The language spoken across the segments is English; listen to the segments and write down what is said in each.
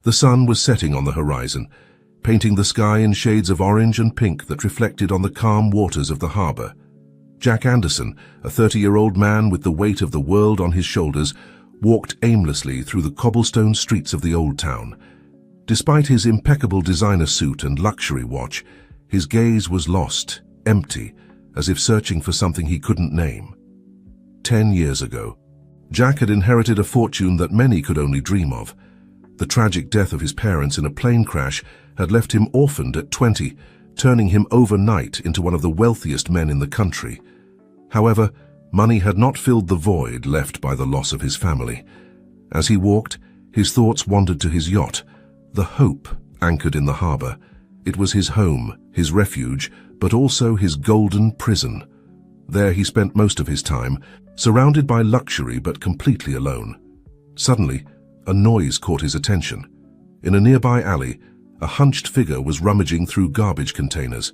The sun was setting on the horizon, painting the sky in shades of orange and pink that reflected on the calm waters of the harbor. Jack Anderson, a 30-year-old man with the weight of the world on his shoulders, walked aimlessly through the cobblestone streets of the old town. Despite his impeccable designer suit and luxury watch, his gaze was lost, empty, as if searching for something he couldn't name. 10 years ago, Jack had inherited a fortune that many could only dream of. The tragic death of his parents in a plane crash had left him orphaned at 20, turning him overnight into one of the wealthiest men in the country. However, money had not filled the void left by the loss of his family. As he walked, his thoughts wandered to his yacht, the Hope, anchored in the harbor. It was his home, his refuge, but also his golden prison. There he spent most of his time, surrounded by luxury but completely alone. Suddenly, a noise caught his attention. In a nearby alley, a hunched figure was rummaging through garbage containers.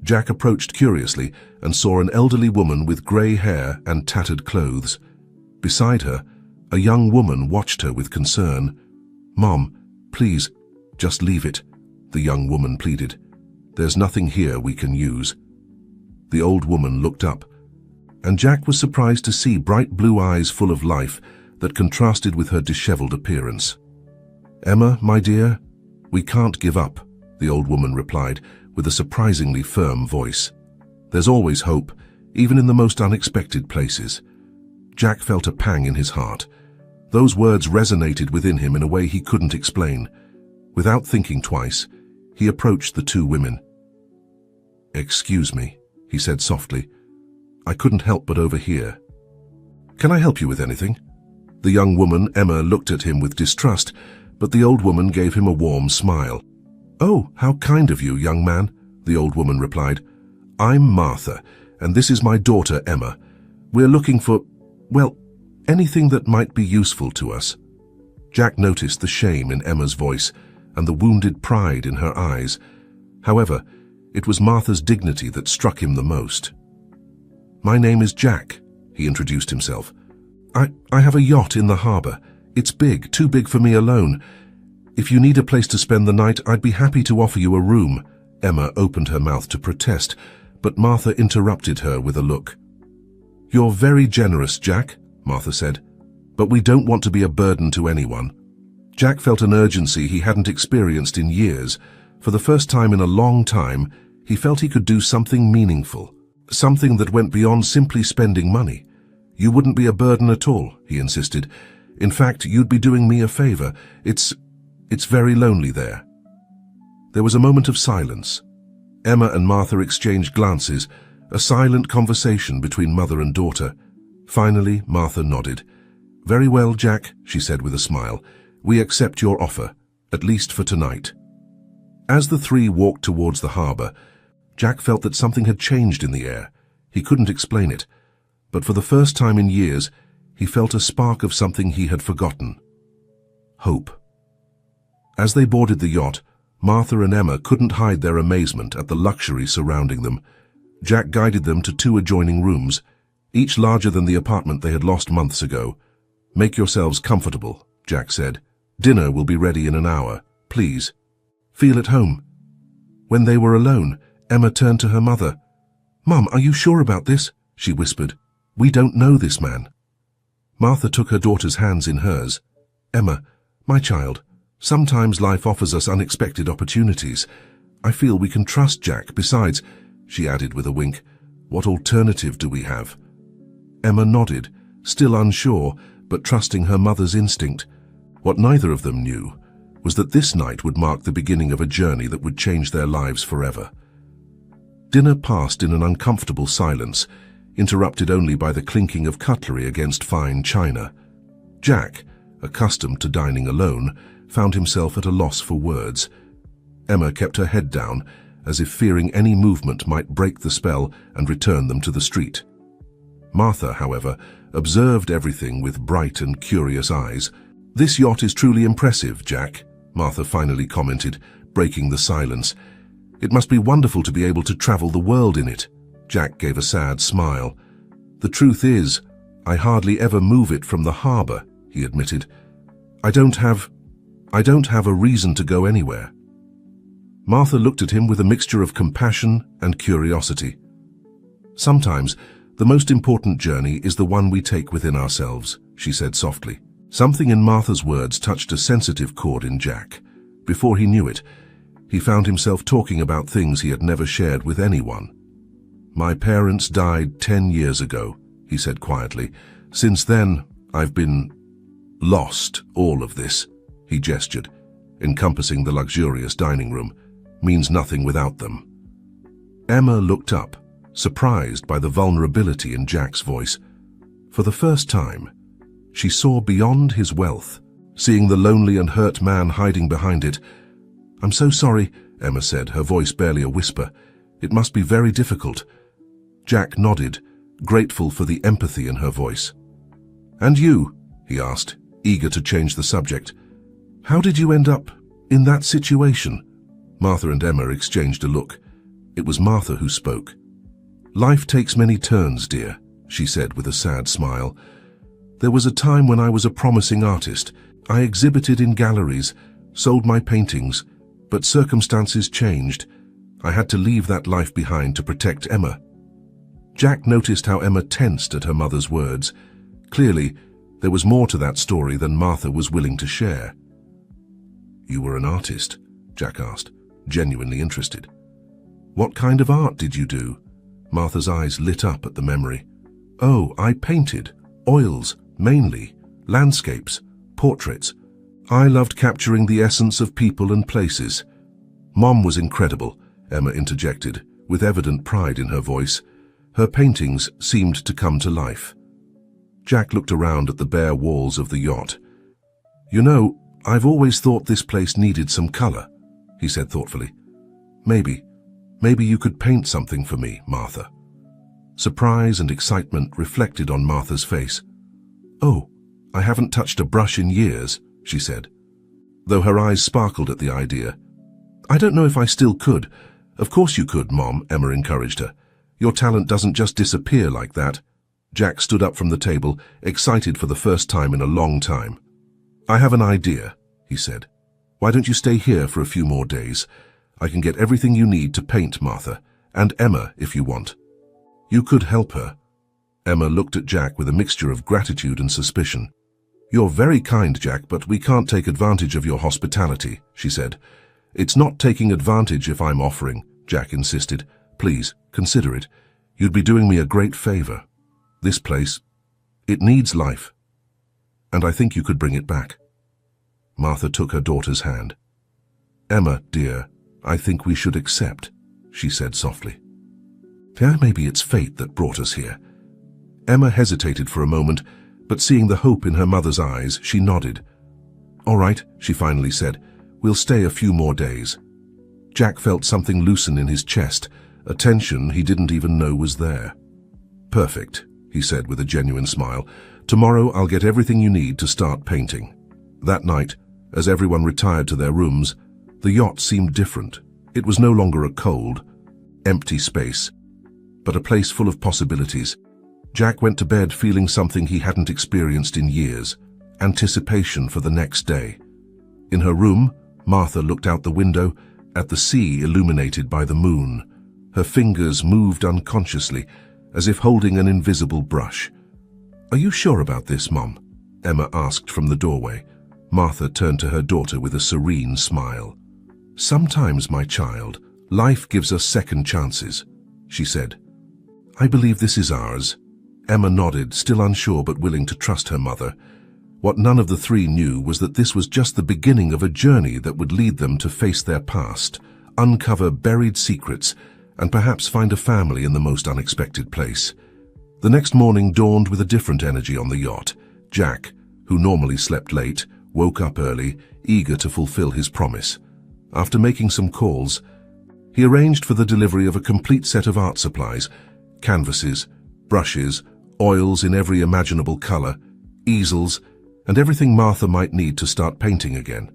Jack approached curiously and saw an elderly woman with grey hair and tattered clothes. Beside her, a young woman watched her with concern. "Mom, please, just leave it," the young woman pleaded. "There's nothing here we can use." The old woman looked up, and Jack was surprised to see bright blue eyes full of life that contrasted with her disheveled appearance. "Emma, my dear, we can't give up," the old woman replied with a surprisingly firm voice. "There's always hope, even in the most unexpected places." Jack felt a pang in his heart. Those words resonated within him in a way he couldn't explain. Without thinking twice, he approached the two women. "Excuse me," he said softly. "I couldn't help but overhear. Can I help you with anything?" The young woman, Emma, looked at him with distrust, but the old woman gave him a warm smile. "Oh, how kind of you, young man," the old woman replied. "I'm Martha, and this is my daughter, Emma. We're looking for, well, anything that might be useful to us." Jack noticed the shame in Emma's voice and the wounded pride in her eyes. However, it was Martha's dignity that struck him the most. "My name is Jack," he introduced himself. I have a yacht in the harbor. It's big, too big for me alone. If you need a place to spend the night, I'd be happy to offer you a room." Emma opened her mouth to protest, but Martha interrupted her with a look. "You're very generous, Jack," Martha said, "but we don't want to be a burden to anyone." Jack felt an urgency he hadn't experienced in years. For the first time in a long time, he felt he could do something meaningful, something that went beyond simply spending money. "You wouldn't be a burden at all," he insisted. "In fact, you'd be doing me a favor. It's very lonely there." There was a moment of silence. Emma and Martha exchanged glances, a silent conversation between mother and daughter. Finally, Martha nodded. "Very well, Jack," she said with a smile. "We accept your offer, at least for tonight." As the three walked towards the harbor, Jack felt that something had changed in the air. He couldn't explain it, but for the first time in years, he felt a spark of something he had forgotten. Hope. As they boarded the yacht, Martha and Emma couldn't hide their amazement at the luxury surrounding them. Jack guided them to two adjoining rooms, each larger than the apartment they had lost months ago. "Make yourselves comfortable," Jack said. "Dinner will be ready in an hour. Please, feel at home." When they were alone, Emma turned to her mother. "Mum, are you sure about this?" she whispered. "We don't know this man." Martha took her daughter's hands in hers. "Emma, my child, sometimes life offers us unexpected opportunities. I feel we can trust Jack. Besides," she added with a wink, "what alternative do we have?" Emma nodded, still unsure, but trusting her mother's instinct. What neither of them knew was that this night would mark the beginning of a journey that would change their lives forever. Dinner passed in an uncomfortable silence, interrupted only by the clinking of cutlery against fine china. Jack, accustomed to dining alone, found himself at a loss for words. Emma kept her head down, as if fearing any movement might break the spell and return them to the street. Martha, however, observed everything with bright and curious eyes. "This yacht is truly impressive, Jack," Martha finally commented, breaking the silence. "It must be wonderful to be able to travel the world in it." Jack gave a sad smile. "The truth is, I hardly ever move it from the harbor," he admitted. "I don't have I don't have a reason to go anywhere." Martha looked at him with a mixture of compassion and curiosity. "Sometimes, the most important journey is the one we take within ourselves," she said softly. Something in Martha's words touched a sensitive chord in Jack. Before he knew it, he found himself talking about things he had never shared with anyone. "My parents died 10 years ago," he said quietly. "Since then, I've been lost. All of this," he gestured, encompassing the luxurious dining room, "means nothing without them." Emma looked up, surprised by the vulnerability in Jack's voice. For the first time, she saw beyond his wealth, seeing the lonely and hurt man hiding behind it. "I'm so sorry," Emma said, her voice barely a whisper. "It must be very difficult." Jack nodded, grateful for the empathy in her voice. "And you?" he asked, eager to change the subject. "How did you end up in that situation?" Martha and Emma exchanged a look. It was Martha who spoke. "Life takes many turns, dear," she said with a sad smile. "There was a time when I was a promising artist. I exhibited in galleries, sold my paintings, but circumstances changed. I had to leave that life behind to protect Emma." Jack noticed how Emma tensed at her mother's words. Clearly, there was more to that story than Martha was willing to share. "You were an artist?" Jack asked, genuinely interested. "What kind of art did you do?" Martha's eyes lit up at the memory. "Oh, I painted. Oils, mainly. Landscapes. Portraits. I loved capturing the essence of people and places." "Mom was incredible," Emma interjected, with evident pride in her voice. "Her paintings seemed to come to life." Jack looked around at the bare walls of the yacht. "You know, I've always thought this place needed some color," he said thoughtfully. Maybe you could paint something for me, Martha." Surprise and excitement reflected on Martha's face. "Oh, I haven't touched a brush in years," she said, though her eyes sparkled at the idea. "I don't know if I still could." "Of course you could, Mom," Emma encouraged her. "Your talent doesn't just disappear like that." Jack stood up from the table, excited for the first time in a long time. "I have an idea," he said. "Why don't you stay here for a few more days? I can get everything you need to paint Martha, and Emma if you want. You could help her." Emma looked at Jack with a mixture of gratitude and suspicion. "You're very kind, Jack, but we can't take advantage of your hospitality," she said. "It's not taking advantage if I'm offering," Jack insisted. "Please, consider it. You'd be doing me a great favor. This place, it needs life. And I think you could bring it back." Martha took her daughter's hand. "Emma, dear, I think we should accept," she said softly. "Yeah, maybe it's fate that brought us here." Emma hesitated for a moment, but seeing the hope in her mother's eyes, she nodded. "All right," she finally said. "We'll stay a few more days." Jack felt something loosen in his chest, a tension he didn't even know was there. "Perfect," he said with a genuine smile. "Tomorrow I'll get everything you need to start painting." That night, as everyone retired to their rooms, the yacht seemed different. It was no longer a cold, empty space, but a place full of possibilities. Jack went to bed feeling something he hadn't experienced in years, anticipation for the next day. In her room, Martha looked out the window at the sea illuminated by the moon. Her fingers moved unconsciously, as if holding an invisible brush. "Are you sure about this, Mom?" Emma asked from the doorway. Martha turned to her daughter with a serene smile. "Sometimes, my child, life gives us second chances," she said. "I believe this is ours." Emma nodded, still unsure but willing to trust her mother. What none of the three knew was that this was just the beginning of a journey that would lead them to face their past, uncover buried secrets, and perhaps find a family in the most unexpected place. The next morning dawned with a different energy on the yacht. Jack, who normally slept late, woke up early, eager to fulfill his promise. After making some calls, he arranged for the delivery of a complete set of art supplies: canvases, brushes, oils in every imaginable color, easels, and everything Martha might need to start painting again.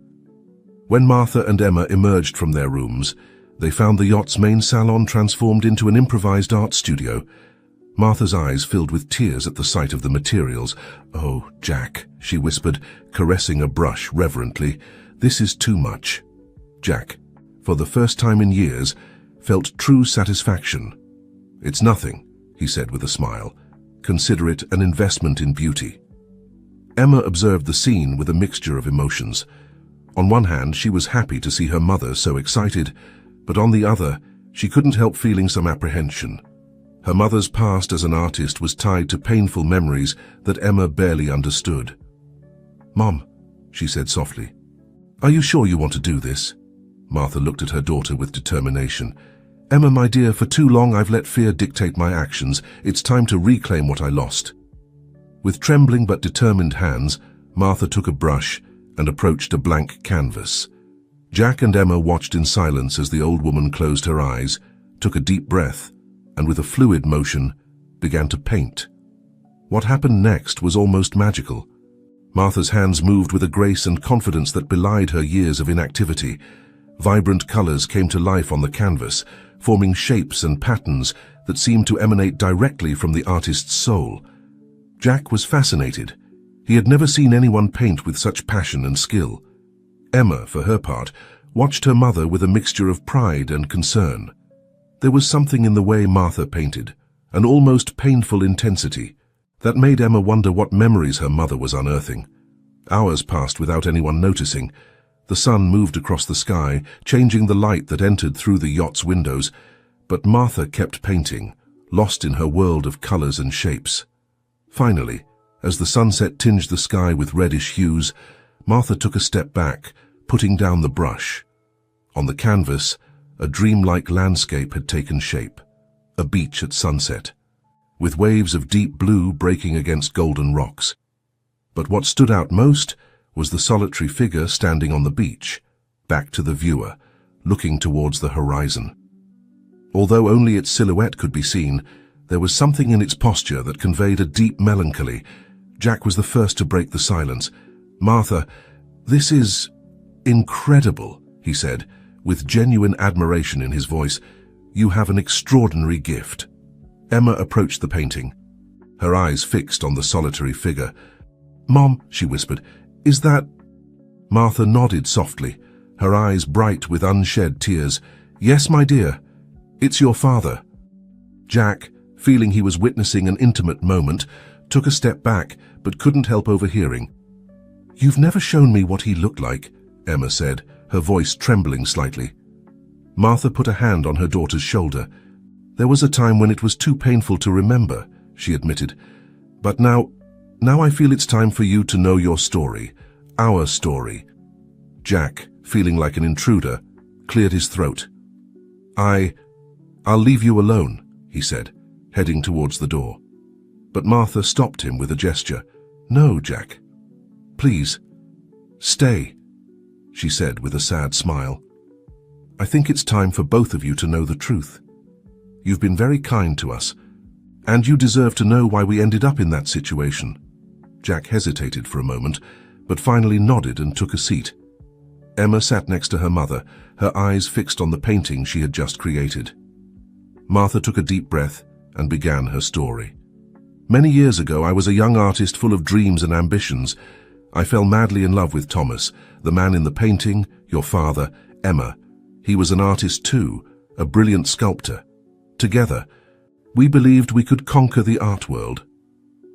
When Martha and Emma emerged from their rooms, they found the yacht's main salon transformed into an improvised art studio. Martha's eyes filled with tears at the sight of the materials. "Oh, Jack," she whispered, caressing a brush reverently, This is too much. Jack, for the first time in years, felt true satisfaction. It's nothing, he said with a smile. Consider it an investment in beauty. Emma observed the scene with a mixture of emotions. On one hand, she was happy to see her mother so excited, but on the other, she couldn't help feeling some apprehension. Her mother's past as an artist was tied to painful memories that Emma barely understood. "Mom," she said softly, "are you sure you want to do this?" Martha looked at her daughter with determination. "Emma, my dear, for too long I've let fear dictate my actions. It's time to reclaim what I lost." With trembling but determined hands, Martha took a brush and approached a blank canvas. Jack and Emma watched in silence as the old woman closed her eyes, took a deep breath, and with a fluid motion, began to paint. What happened next was almost magical. Martha's hands moved with a grace and confidence that belied her years of inactivity. Vibrant colors came to life on the canvas, forming shapes and patterns that seemed to emanate directly from the artist's soul. Jack was fascinated. He had never seen anyone paint with such passion and skill. Emma, for her part, watched her mother with a mixture of pride and concern. There was something in the way Martha painted, an almost painful intensity, that made Emma wonder what memories her mother was unearthing. Hours passed without anyone noticing. The sun moved across the sky, changing the light that entered through the yacht's windows, but Martha kept painting, lost in her world of colors and shapes. Finally, as the sunset tinged the sky with reddish hues, Martha took a step back, putting down the brush. On the canvas, a dreamlike landscape had taken shape, a beach at sunset, with waves of deep blue breaking against golden rocks. But what stood out most was the solitary figure standing on the beach, back to the viewer, looking towards the horizon. Although only its silhouette could be seen, there was something in its posture that conveyed a deep melancholy. Jack was the first to break the silence. "Martha, this is incredible," he said, with genuine admiration in his voice. "You have an extraordinary gift." Emma approached the painting, her eyes fixed on the solitary figure. "Mom," she whispered, "is that—" Martha nodded softly, her eyes bright with unshed tears. "Yes, my dear, it's your father." Jack, feeling he was witnessing an intimate moment, took a step back but couldn't help overhearing. "You've never shown me what he looked like," Emma said, her voice trembling slightly. Martha put a hand on her daughter's shoulder. "There was a time when it was too painful to remember," she admitted. "But now I feel it's time for you to know your story, our story." Jack, feeling like an intruder, cleared his throat. I'll leave you alone," he said, heading towards the door. But Martha stopped him with a gesture. "No, Jack. Please, stay," she said with a sad smile. "I think it's time for both of you to know the truth. You've been very kind to us, and you deserve to know why we ended up in that situation." Jack hesitated for a moment, but finally nodded and took a seat. Emma sat next to her mother, her eyes fixed on the painting she had just created. Martha took a deep breath and began her story. "Many years ago, I was a young artist full of dreams and ambitions. I fell madly in love with Thomas, the man in the painting, your father, Emma. He was an artist too, a brilliant sculptor. Together, we believed we could conquer the art world."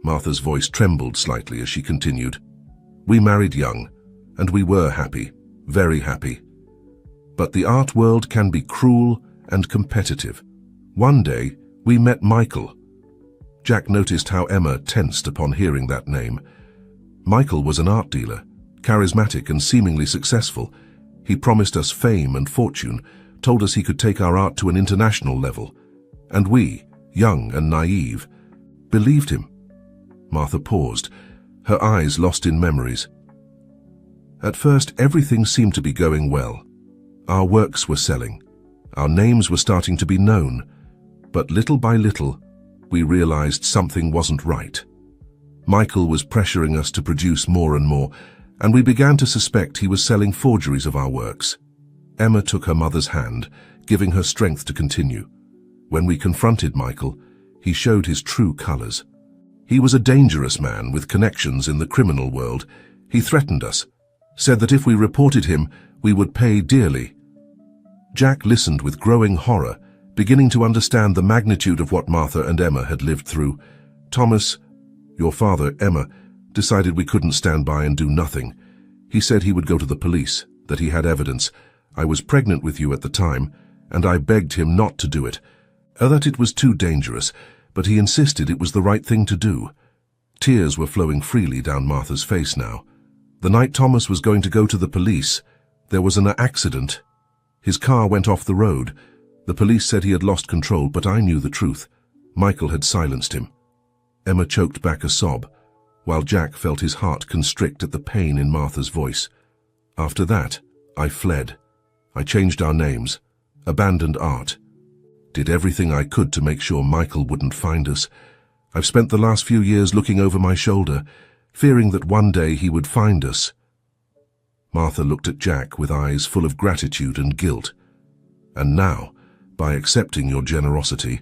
Martha's voice trembled slightly as she continued. "We married young, and we were happy, very happy. But the art world can be cruel and competitive. One day, we met Michael." Jack noticed how Emma tensed upon hearing that name. Michael was an art dealer, charismatic and seemingly successful. He promised us fame and fortune, told us he could take our art to an international level. And we, young and naive, believed him. Martha paused, her eyes lost in memories. At first, everything seemed to be going well. Our works were selling. Our names were starting to be known. But little by little, we realized something wasn't right. Michael was pressuring us to produce more and more, and we began to suspect he was selling forgeries of our works. Emma took her mother's hand, giving her strength to continue. When we confronted Michael, he showed his true colors. He was a dangerous man with connections in the criminal world. He threatened us, Said that if we reported him, we would pay dearly. Jack listened with growing horror, beginning to understand the magnitude of what Martha and Emma had lived through. Thomas, your father, Emma, decided we couldn't stand by and do nothing. He said he would go to the police, that he had evidence. I was pregnant with you at the time, and I begged him not to do it, that it was too dangerous, but he insisted it was the right thing to do. Tears were flowing freely down Martha's face now. The night Thomas was going to go to the police, there was an accident. His car went off the road. The police said he had lost control, but I knew the truth. Michael had silenced him. Emma choked back a sob, while Jack felt his heart constrict at the pain in Martha's voice. After that, I fled. I changed our names, abandoned art, did everything I could to make sure Michael wouldn't find us. I've spent the last few years looking over my shoulder, fearing that one day he would find us. Martha looked at Jack with eyes full of gratitude and guilt. And now, by accepting your generosity,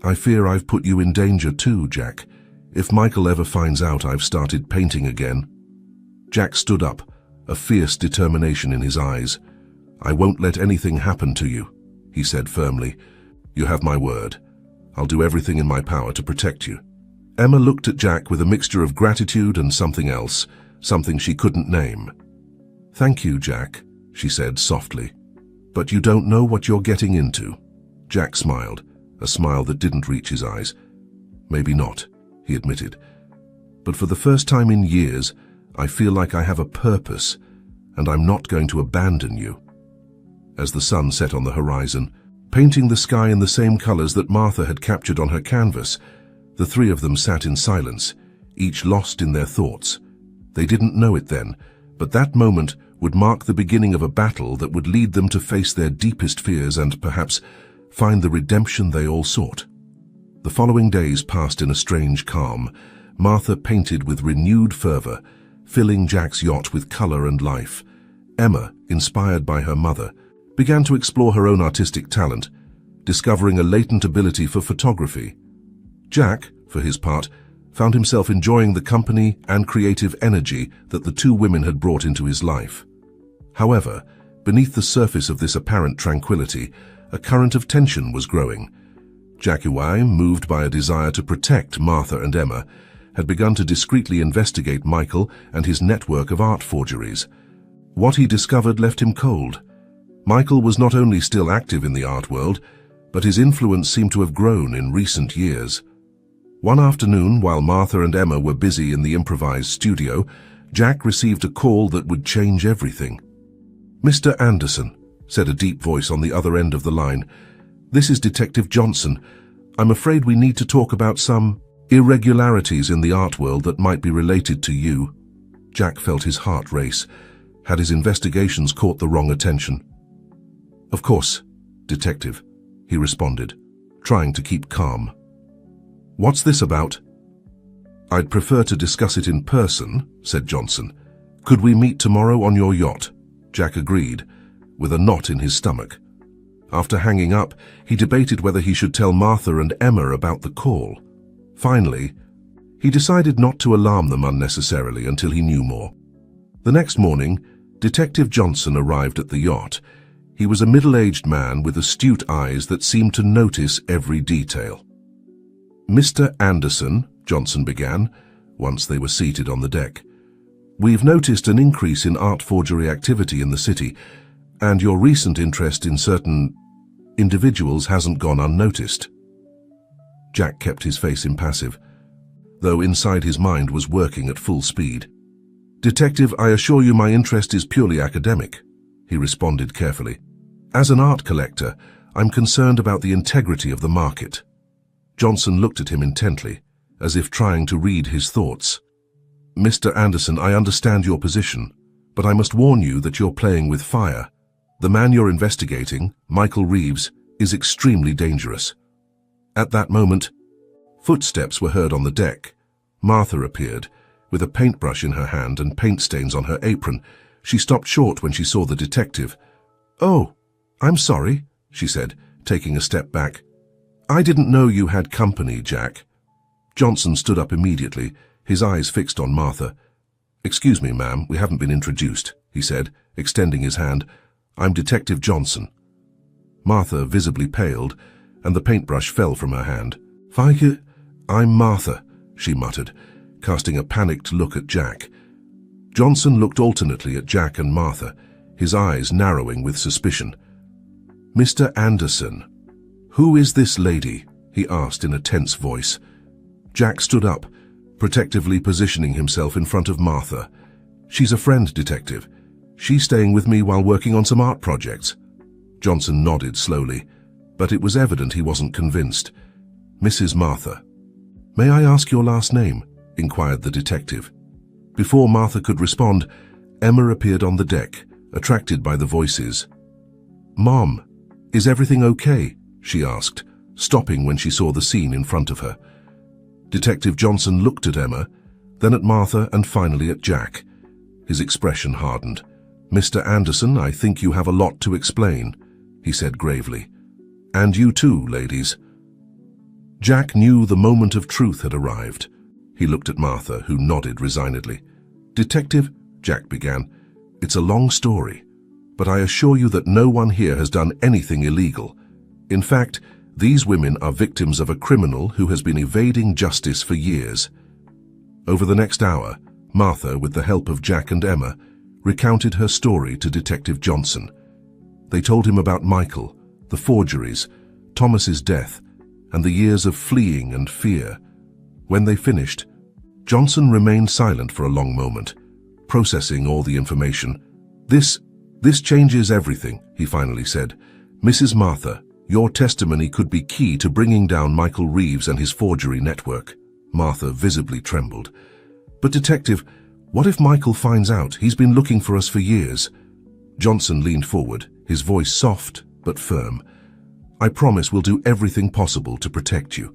I fear I've put you in danger too, Jack. If Michael ever finds out I've started painting again. Jack stood up, a fierce determination in his eyes. I won't let anything happen to you, he said firmly. You have my word. I'll do everything in my power to protect you. Emma looked at Jack with a mixture of gratitude and something else, something she couldn't name. Thank you, Jack, she said softly. But you don't know what you're getting into. Jack smiled, a smile that didn't reach his eyes. Maybe not, he admitted. But for the first time in years, I feel like I have a purpose, and I'm not going to abandon you. As the sun set on the horizon, painting the sky in the same colors that Martha had captured on her canvas, the three of them sat in silence, each lost in their thoughts. They didn't know it then, but that moment would mark the beginning of a battle that would lead them to face their deepest fears and, perhaps, find the redemption they all sought. The following days passed in a strange calm. Martha painted with renewed fervor, filling Jack's yacht with color and life. Emma, inspired by her mother, began to explore her own artistic talent, discovering a latent ability for photography. Jack, for his part, found himself enjoying the company and creative energy that the two women had brought into his life. However, beneath the surface of this apparent tranquility, a current of tension was growing. Jack, moved by a desire to protect Martha and Emma, had begun to discreetly investigate Michael and his network of art forgeries. What he discovered left him cold. Michael was not only still active in the art world, but his influence seemed to have grown in recent years. One afternoon, while Martha and Emma were busy in the improvised studio, Jack received a call that would change everything. "Mr. Anderson," said a deep voice on the other end of the line. "This is Detective Johnson. I'm afraid we need to talk about some irregularities in the art world that might be related to you." Jack felt his heart race. Had his investigations caught the wrong attention? "Of course, Detective," he responded, trying to keep calm. "What's this about?" "I'd prefer to discuss it in person," said Johnson. "Could we meet tomorrow on your yacht?" Jack agreed, with a knot in his stomach. After hanging up, he debated whether he should tell Martha and Emma about the call. Finally, he decided not to alarm them unnecessarily until he knew more. The next morning, Detective Johnson arrived at the yacht. He was a middle-aged man with astute eyes that seemed to notice every detail. "Mr. Anderson," Johnson began, once they were seated on the deck, "we've noticed an increase in art forgery activity in the city, and your recent interest in certain individuals hasn't gone unnoticed." Jack kept his face impassive, though inside his mind was working at full speed. "Detective, I assure you my interest is purely academic," he responded carefully. "As an art collector, I'm concerned about the integrity of the market." Johnson looked at him intently, as if trying to read his thoughts. "Mr. Anderson, I understand your position, but I must warn you that you're playing with fire. The man you're investigating, Michael Reeves, is extremely dangerous." At that moment, footsteps were heard on the deck. Martha appeared, with a paintbrush in her hand and paint stains on her apron. She stopped short when she saw the detective. "Oh, I'm sorry," she said, taking a step back. "I didn't know you had company, Jack." Johnson stood up immediately, his eyes fixed on Martha. "Excuse me, ma'am, we haven't been introduced," he said, extending his hand. "I'm Detective Johnson." Martha visibly paled, and the paintbrush fell from her hand. "Feige, I'm Martha," she muttered, casting a panicked look at Jack. Johnson looked alternately at Jack and Martha, his eyes narrowing with suspicion. "Mr. Anderson, who is this lady?" he asked in a tense voice. Jack stood up, protectively positioning himself in front of Martha. "She's a friend, Detective. She's staying with me while working on some art projects." Johnson nodded slowly, but it was evident he wasn't convinced. "Mrs. Martha." "May I ask your last name?" inquired the detective. Before Martha could respond, Emma appeared on the deck, attracted by the voices. "Mom, is everything okay?" she asked, stopping when she saw the scene in front of her. Detective Johnson looked at Emma, then at Martha and finally at Jack. His expression hardened. "Mr. Anderson, I think you have a lot to explain," he said gravely. "And you too, ladies." Jack knew the moment of truth had arrived. He looked at Martha, who nodded resignedly. "Detective," Jack began, "it's a long story, but I assure you that no one here has done anything illegal. In fact, these women are victims of a criminal who has been evading justice for years." Over the next hour, Martha, with the help of Jack and Emma, recounted her story to Detective Johnson. They told him about Michael, the forgeries, Thomas's death, and the years of fleeing and fear. When they finished, Johnson remained silent for a long moment, processing all the information. This changes everything," he finally said. "Mrs. Martha, your testimony could be key to bringing down Michael Reeves and his forgery network." Martha visibly trembled. "But Detective, what if Michael finds out? He's been looking for us for years." Johnson leaned forward, his voice soft but firm. "I promise we'll do everything possible to protect you.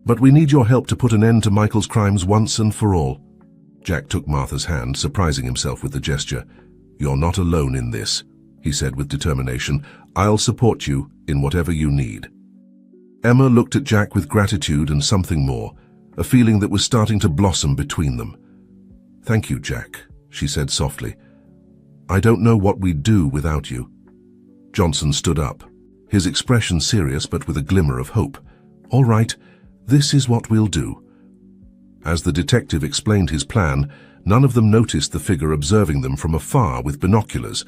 But we need your help to put an end to Michael's crimes once and for all." Jack took Martha's hand, surprising himself with the gesture. "You're not alone in this," he said with determination. "I'll support you in whatever you need." Emma looked at Jack with gratitude and something more, a feeling that was starting to blossom between them. "Thank you, Jack," she said softly. "I don't know what we'd do without you." Johnson stood up, his expression serious but with a glimmer of hope. "All right, this is what we'll do." As the detective explained his plan, none of them noticed the figure observing them from afar with binoculars.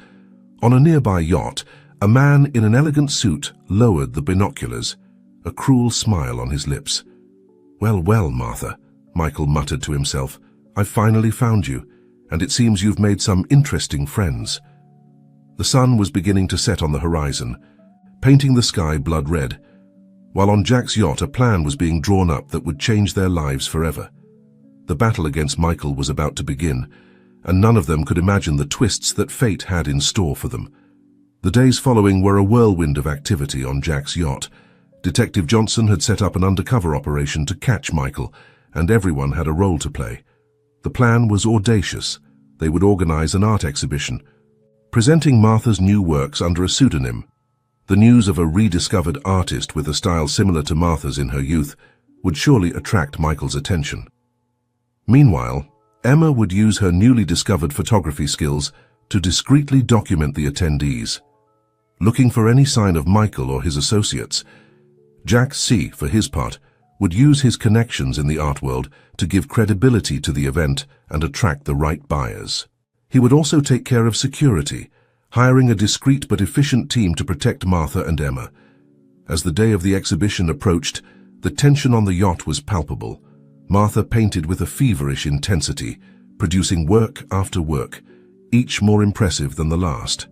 On a nearby yacht, a man in an elegant suit lowered the binoculars, a cruel smile on his lips. "Well, well, Martha," Michael muttered to himself, "I've finally found you, and it seems you've made some interesting friends." The sun was beginning to set on the horizon, painting the sky blood red, while on Jack's yacht a plan was being drawn up that would change their lives forever. The battle against Michael was about to begin, and none of them could imagine the twists that fate had in store for them. The days following were a whirlwind of activity on Jack's yacht. Detective Johnson had set up an undercover operation to catch Michael, and everyone had a role to play. The plan was audacious. They would organize an art exhibition, presenting Martha's new works under a pseudonym. The news of a rediscovered artist with a style similar to Martha's in her youth would surely attract Michael's attention. Meanwhile, Emma would use her newly discovered photography skills to discreetly document the attendees. Looking for any sign of Michael or his associates, Jack C., for his part, would use his connections in the art world to give credibility to the event and attract the right buyers. He would also take care of security, hiring a discreet but efficient team to protect Martha and Emma. As the day of the exhibition approached, the tension on the yacht was palpable. Martha painted with a feverish intensity, producing work after work, each more impressive than the last.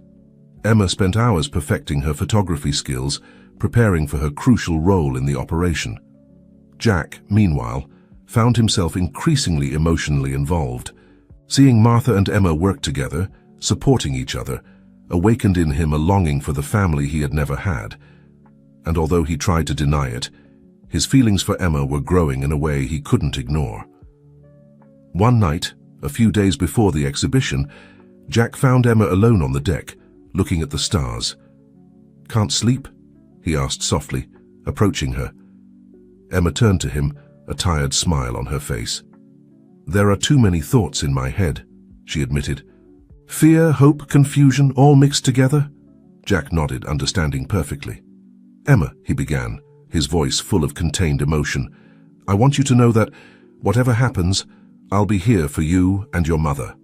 Emma spent hours perfecting her photography skills, preparing for her crucial role in the operation. Jack, meanwhile, found himself increasingly emotionally involved. Seeing Martha and Emma work together, supporting each other, awakened in him a longing for the family he had never had. And although he tried to deny it, his feelings for Emma were growing in a way he couldn't ignore. One night, a few days before the exhibition, Jack found Emma alone on the deck, looking at the stars. "Can't sleep?" he asked softly, approaching her. Emma turned to him, a tired smile on her face. "There are too many thoughts in my head," she admitted. Fear, hope, confusion, all mixed together? Jack nodded, understanding perfectly. Emma, he began, his voice full of contained emotion, I want you to know that, whatever happens, I'll be here for you and your mother.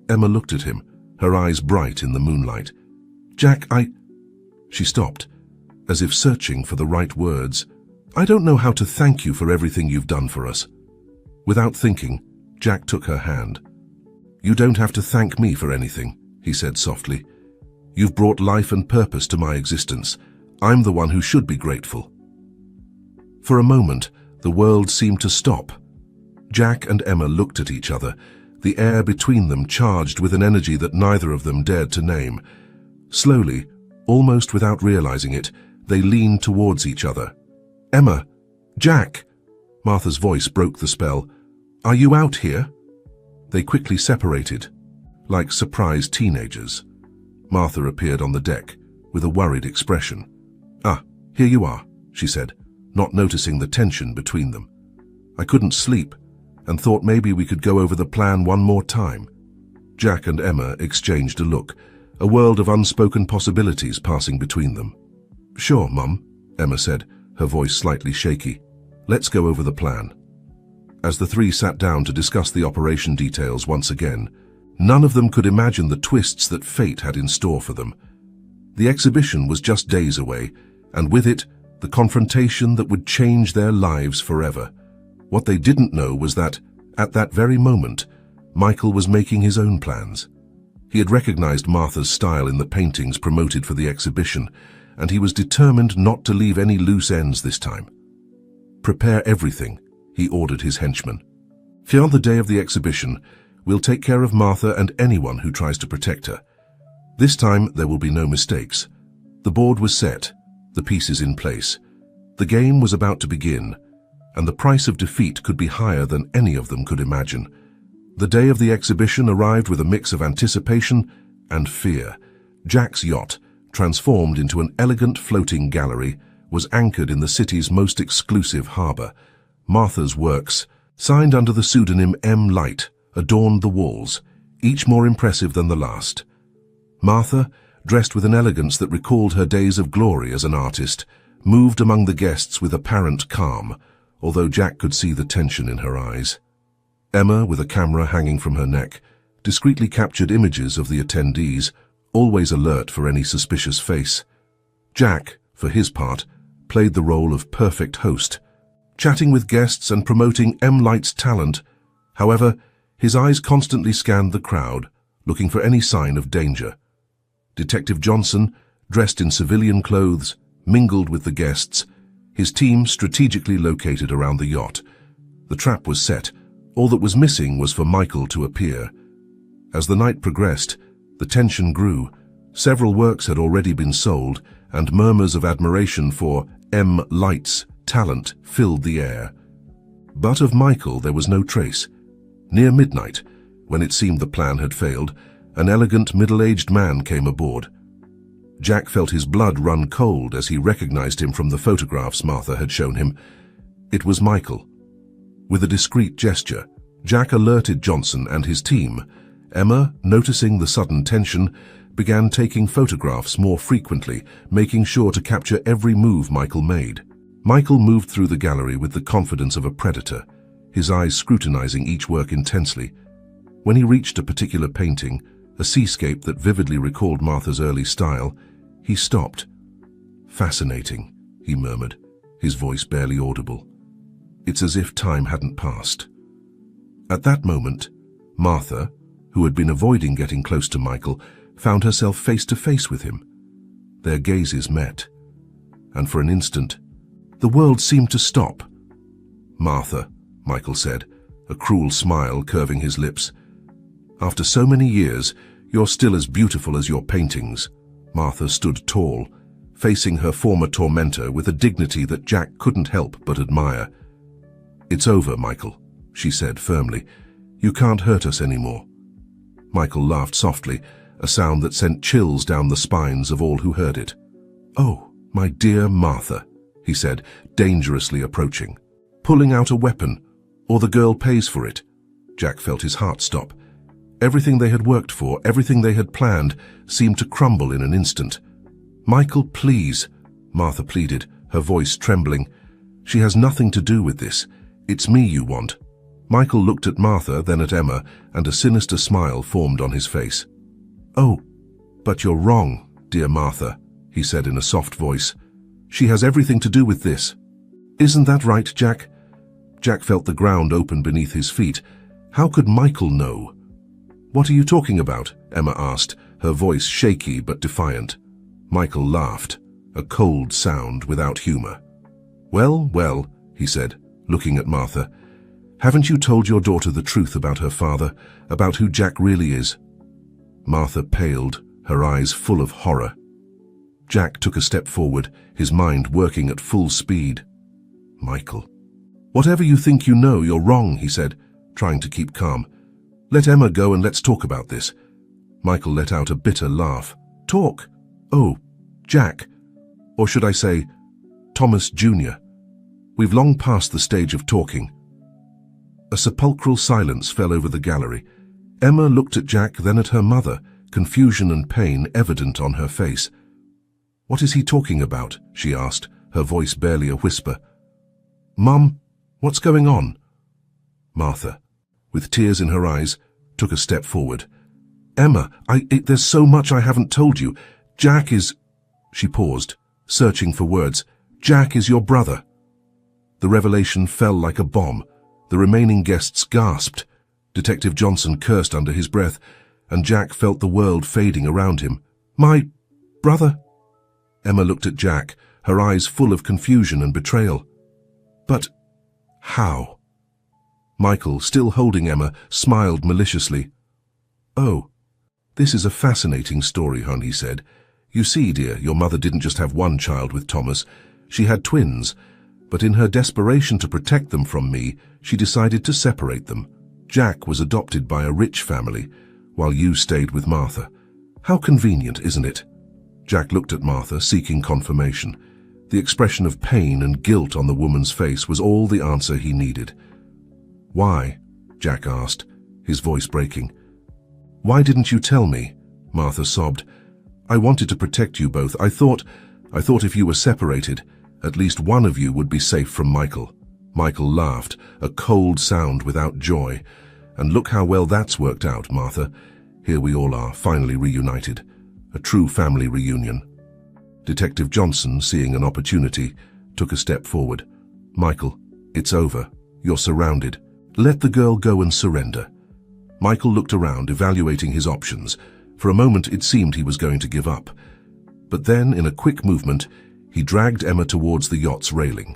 Emma looked at him, her eyes bright in the moonlight. Jack, She stopped, as if searching for the right words. I don't know how to thank you for everything you've done for us. Without thinking, Jack took her hand. You don't have to thank me for anything, he said softly. You've brought life and purpose to my existence. I'm the one who should be grateful. For a moment, the world seemed to stop. Jack and Emma looked at each other, the air between them charged with an energy that neither of them dared to name. Slowly, almost without realizing it, they leaned towards each other. Emma, Jack, Martha's voice broke the spell. Are you out here? They quickly separated, like surprised teenagers. Martha appeared on the deck, with a worried expression. Ah, here you are, she said, not noticing the tension between them. I couldn't sleep, and thought maybe we could go over the plan one more time. Jack and Emma exchanged a look, a world of unspoken possibilities passing between them. Sure, Mum, Emma said, her voice slightly shaky. Let's go over the plan. As the three sat down to discuss the operation details once again, none of them could imagine the twists that fate had in store for them. The exhibition was just days away, and with it, the confrontation that would change their lives forever. What they didn't know was that, at that very moment, Michael was making his own plans. He had recognized Martha's style in the paintings promoted for the exhibition, and he was determined not to leave any loose ends this time. Prepare everything, he ordered his henchmen. For the day of the exhibition, we'll take care of Martha and anyone who tries to protect her. This time, there will be no mistakes. The board was set, the pieces in place. The game was about to begin, and the price of defeat could be higher than any of them could imagine. The day of the exhibition arrived with a mix of anticipation and fear. Jack's yacht, transformed into an elegant floating gallery, was anchored in the city's most exclusive harbor. Martha's works, signed under the pseudonym M. Light, adorned the walls, each more impressive than the last. Martha, dressed with an elegance that recalled her days of glory as an artist, moved among the guests with apparent calm, although Jack could see the tension in her eyes. Emma, with a camera hanging from her neck, discreetly captured images of the attendees, always alert for any suspicious face. Jack, for his part, played the role of perfect host, chatting with guests and promoting M. Light's talent. However, his eyes constantly scanned the crowd, looking for any sign of danger. Detective Johnson, dressed in civilian clothes, mingled with the guests, his team strategically located around the yacht. The trap was set. All that was missing was for Michael to appear. As the night progressed, the tension grew. Several works had already been sold, and murmurs of admiration for M. Light's talent filled the air. But of Michael there was no trace. Near midnight, when it seemed the plan had failed, an elegant middle-aged man came aboard. Jack felt his blood run cold as he recognized him from the photographs Martha had shown him. It was Michael. With a discreet gesture, Jack alerted Johnson and his team. Emma, noticing the sudden tension, began taking photographs more frequently, making sure to capture every move Michael made. Michael moved through the gallery with the confidence of a predator, his eyes scrutinizing each work intensely. When he reached a particular painting, a seascape that vividly recalled Martha's early style, he stopped. Fascinating, he murmured, his voice barely audible. It's as if time hadn't passed. At that moment, Martha, who had been avoiding getting close to Michael, found herself face to face with him. Their gazes met, and for an instant, the world seemed to stop. Martha, Michael said, a cruel smile curving his lips. After so many years, you're still as beautiful as your paintings. Martha stood tall, facing her former tormentor with a dignity that Jack couldn't help but admire. It's over, Michael, she said firmly. You can't hurt us anymore. Michael laughed softly, a sound that sent chills down the spines of all who heard it. Oh, my dear Martha, he said, dangerously approaching. Pulling out a weapon, or the girl pays for it. Jack felt his heart stop. Everything they had worked for, everything they had planned, seemed to crumble in an instant. "Michael, please," Martha pleaded, her voice trembling. "She has nothing to do with this. It's me you want." Michael looked at Martha, then at Emma, and a sinister smile formed on his face. "Oh, but you're wrong, dear Martha," he said in a soft voice. "She has everything to do with this. Isn't that right, Jack?" Jack felt the ground open beneath his feet. How could Michael know? "What are you talking about?" Emma asked, her voice shaky but defiant. Michael laughed, a cold sound without humor. "Well, well," he said, looking at Martha. "Haven't you told your daughter the truth about her father, about who Jack really is?" Martha paled, her eyes full of horror. Jack took a step forward, his mind working at full speed. "Michael." "Whatever you think you know, you're wrong," he said, trying to keep calm. "Let Emma go and let's talk about this." Michael let out a bitter laugh. "Talk? Oh, Jack. Or should I say, Thomas Jr. We've long passed the stage of talking." A sepulchral silence fell over the gallery. Emma looked at Jack, then at her mother, confusion and pain evident on her face. "What is he talking about?" she asked, her voice barely a whisper. "Mum, what's going on?" Martha, with tears in her eyes, took a step forward. "Emma, there's so much I haven't told you. Jack is—" She paused, searching for words. "Jack is your brother." The revelation fell like a bomb. The remaining guests gasped. Detective Johnson cursed under his breath, and Jack felt the world fading around him. "My brother?" Emma looked at Jack, her eyes full of confusion and betrayal. "But how?" Michael, still holding Emma, smiled maliciously. "Oh, this is a fascinating story, hon," he said. "You see, dear, your mother didn't just have one child with Thomas. She had twins. But in her desperation to protect them from me, she decided to separate them. Jack was adopted by a rich family, while you stayed with Martha. How convenient, isn't it?" Jack looked at Martha, seeking confirmation. The expression of pain and guilt on the woman's face was all the answer he needed. "Why?" Jack asked, his voice breaking. "Why didn't you tell me?" Martha sobbed. "I wanted to protect you both. I thought if you were separated, at least one of you would be safe from Michael." Michael laughed, a cold sound without joy. "And look how well that's worked out, Martha. Here we all are, finally reunited. A true family reunion." Detective Johnson, seeing an opportunity, took a step forward. "Michael, it's over. You're surrounded. Let the girl go and surrender." Michael looked around, evaluating his options. For a moment it seemed he was going to give up. But then, in a quick movement, he dragged Emma towards the yacht's railing.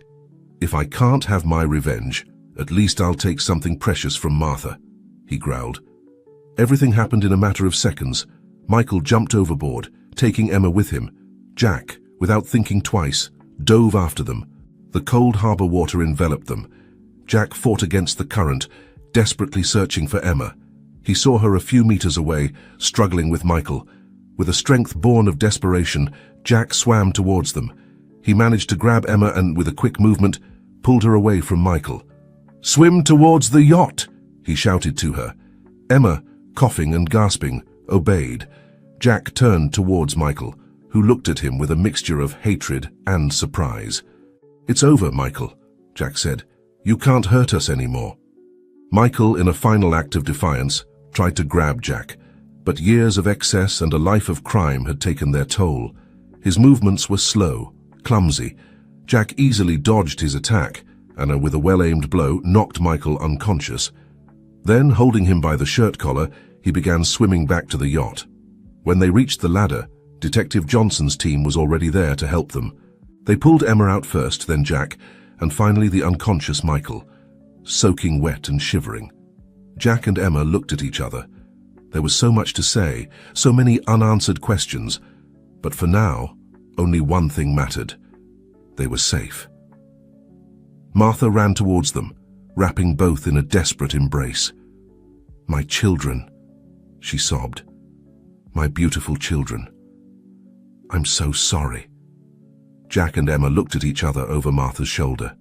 "If I can't have my revenge, at least I'll take something precious from Martha," he growled. Everything happened in a matter of seconds. Michael jumped overboard, taking Emma with him. Jack, without thinking twice, dove after them. The cold harbor water enveloped them. Jack fought against the current, desperately searching for Emma. He saw her a few meters away, struggling with Michael. With a strength born of desperation, Jack swam towards them. He managed to grab Emma and, with a quick movement, pulled her away from Michael. "Swim towards the yacht!" he shouted to her. Emma, coughing and gasping, obeyed. Jack turned towards Michael, who looked at him with a mixture of hatred and surprise. "It's over, Michael," Jack said. "You can't hurt us anymore." Michael, in a final act of defiance, tried to grab Jack, but years of excess and a life of crime had taken their toll. His movements were slow, clumsy. Jack easily dodged his attack, and with a well-aimed blow, knocked Michael unconscious. Then, holding him by the shirt collar, he began swimming back to the yacht. When they reached the ladder, Detective Johnson's team was already there to help them. They pulled Emma out first, then Jack, and finally the unconscious Michael, soaking wet and shivering. Jack and Emma looked at each other. There was so much to say, so many unanswered questions, but for now, only one thing mattered. They were safe. Martha ran towards them, wrapping both in a desperate embrace. "My children," she sobbed. "My beautiful children. I'm so sorry." Jack and Emma looked at each other over Martha's shoulder.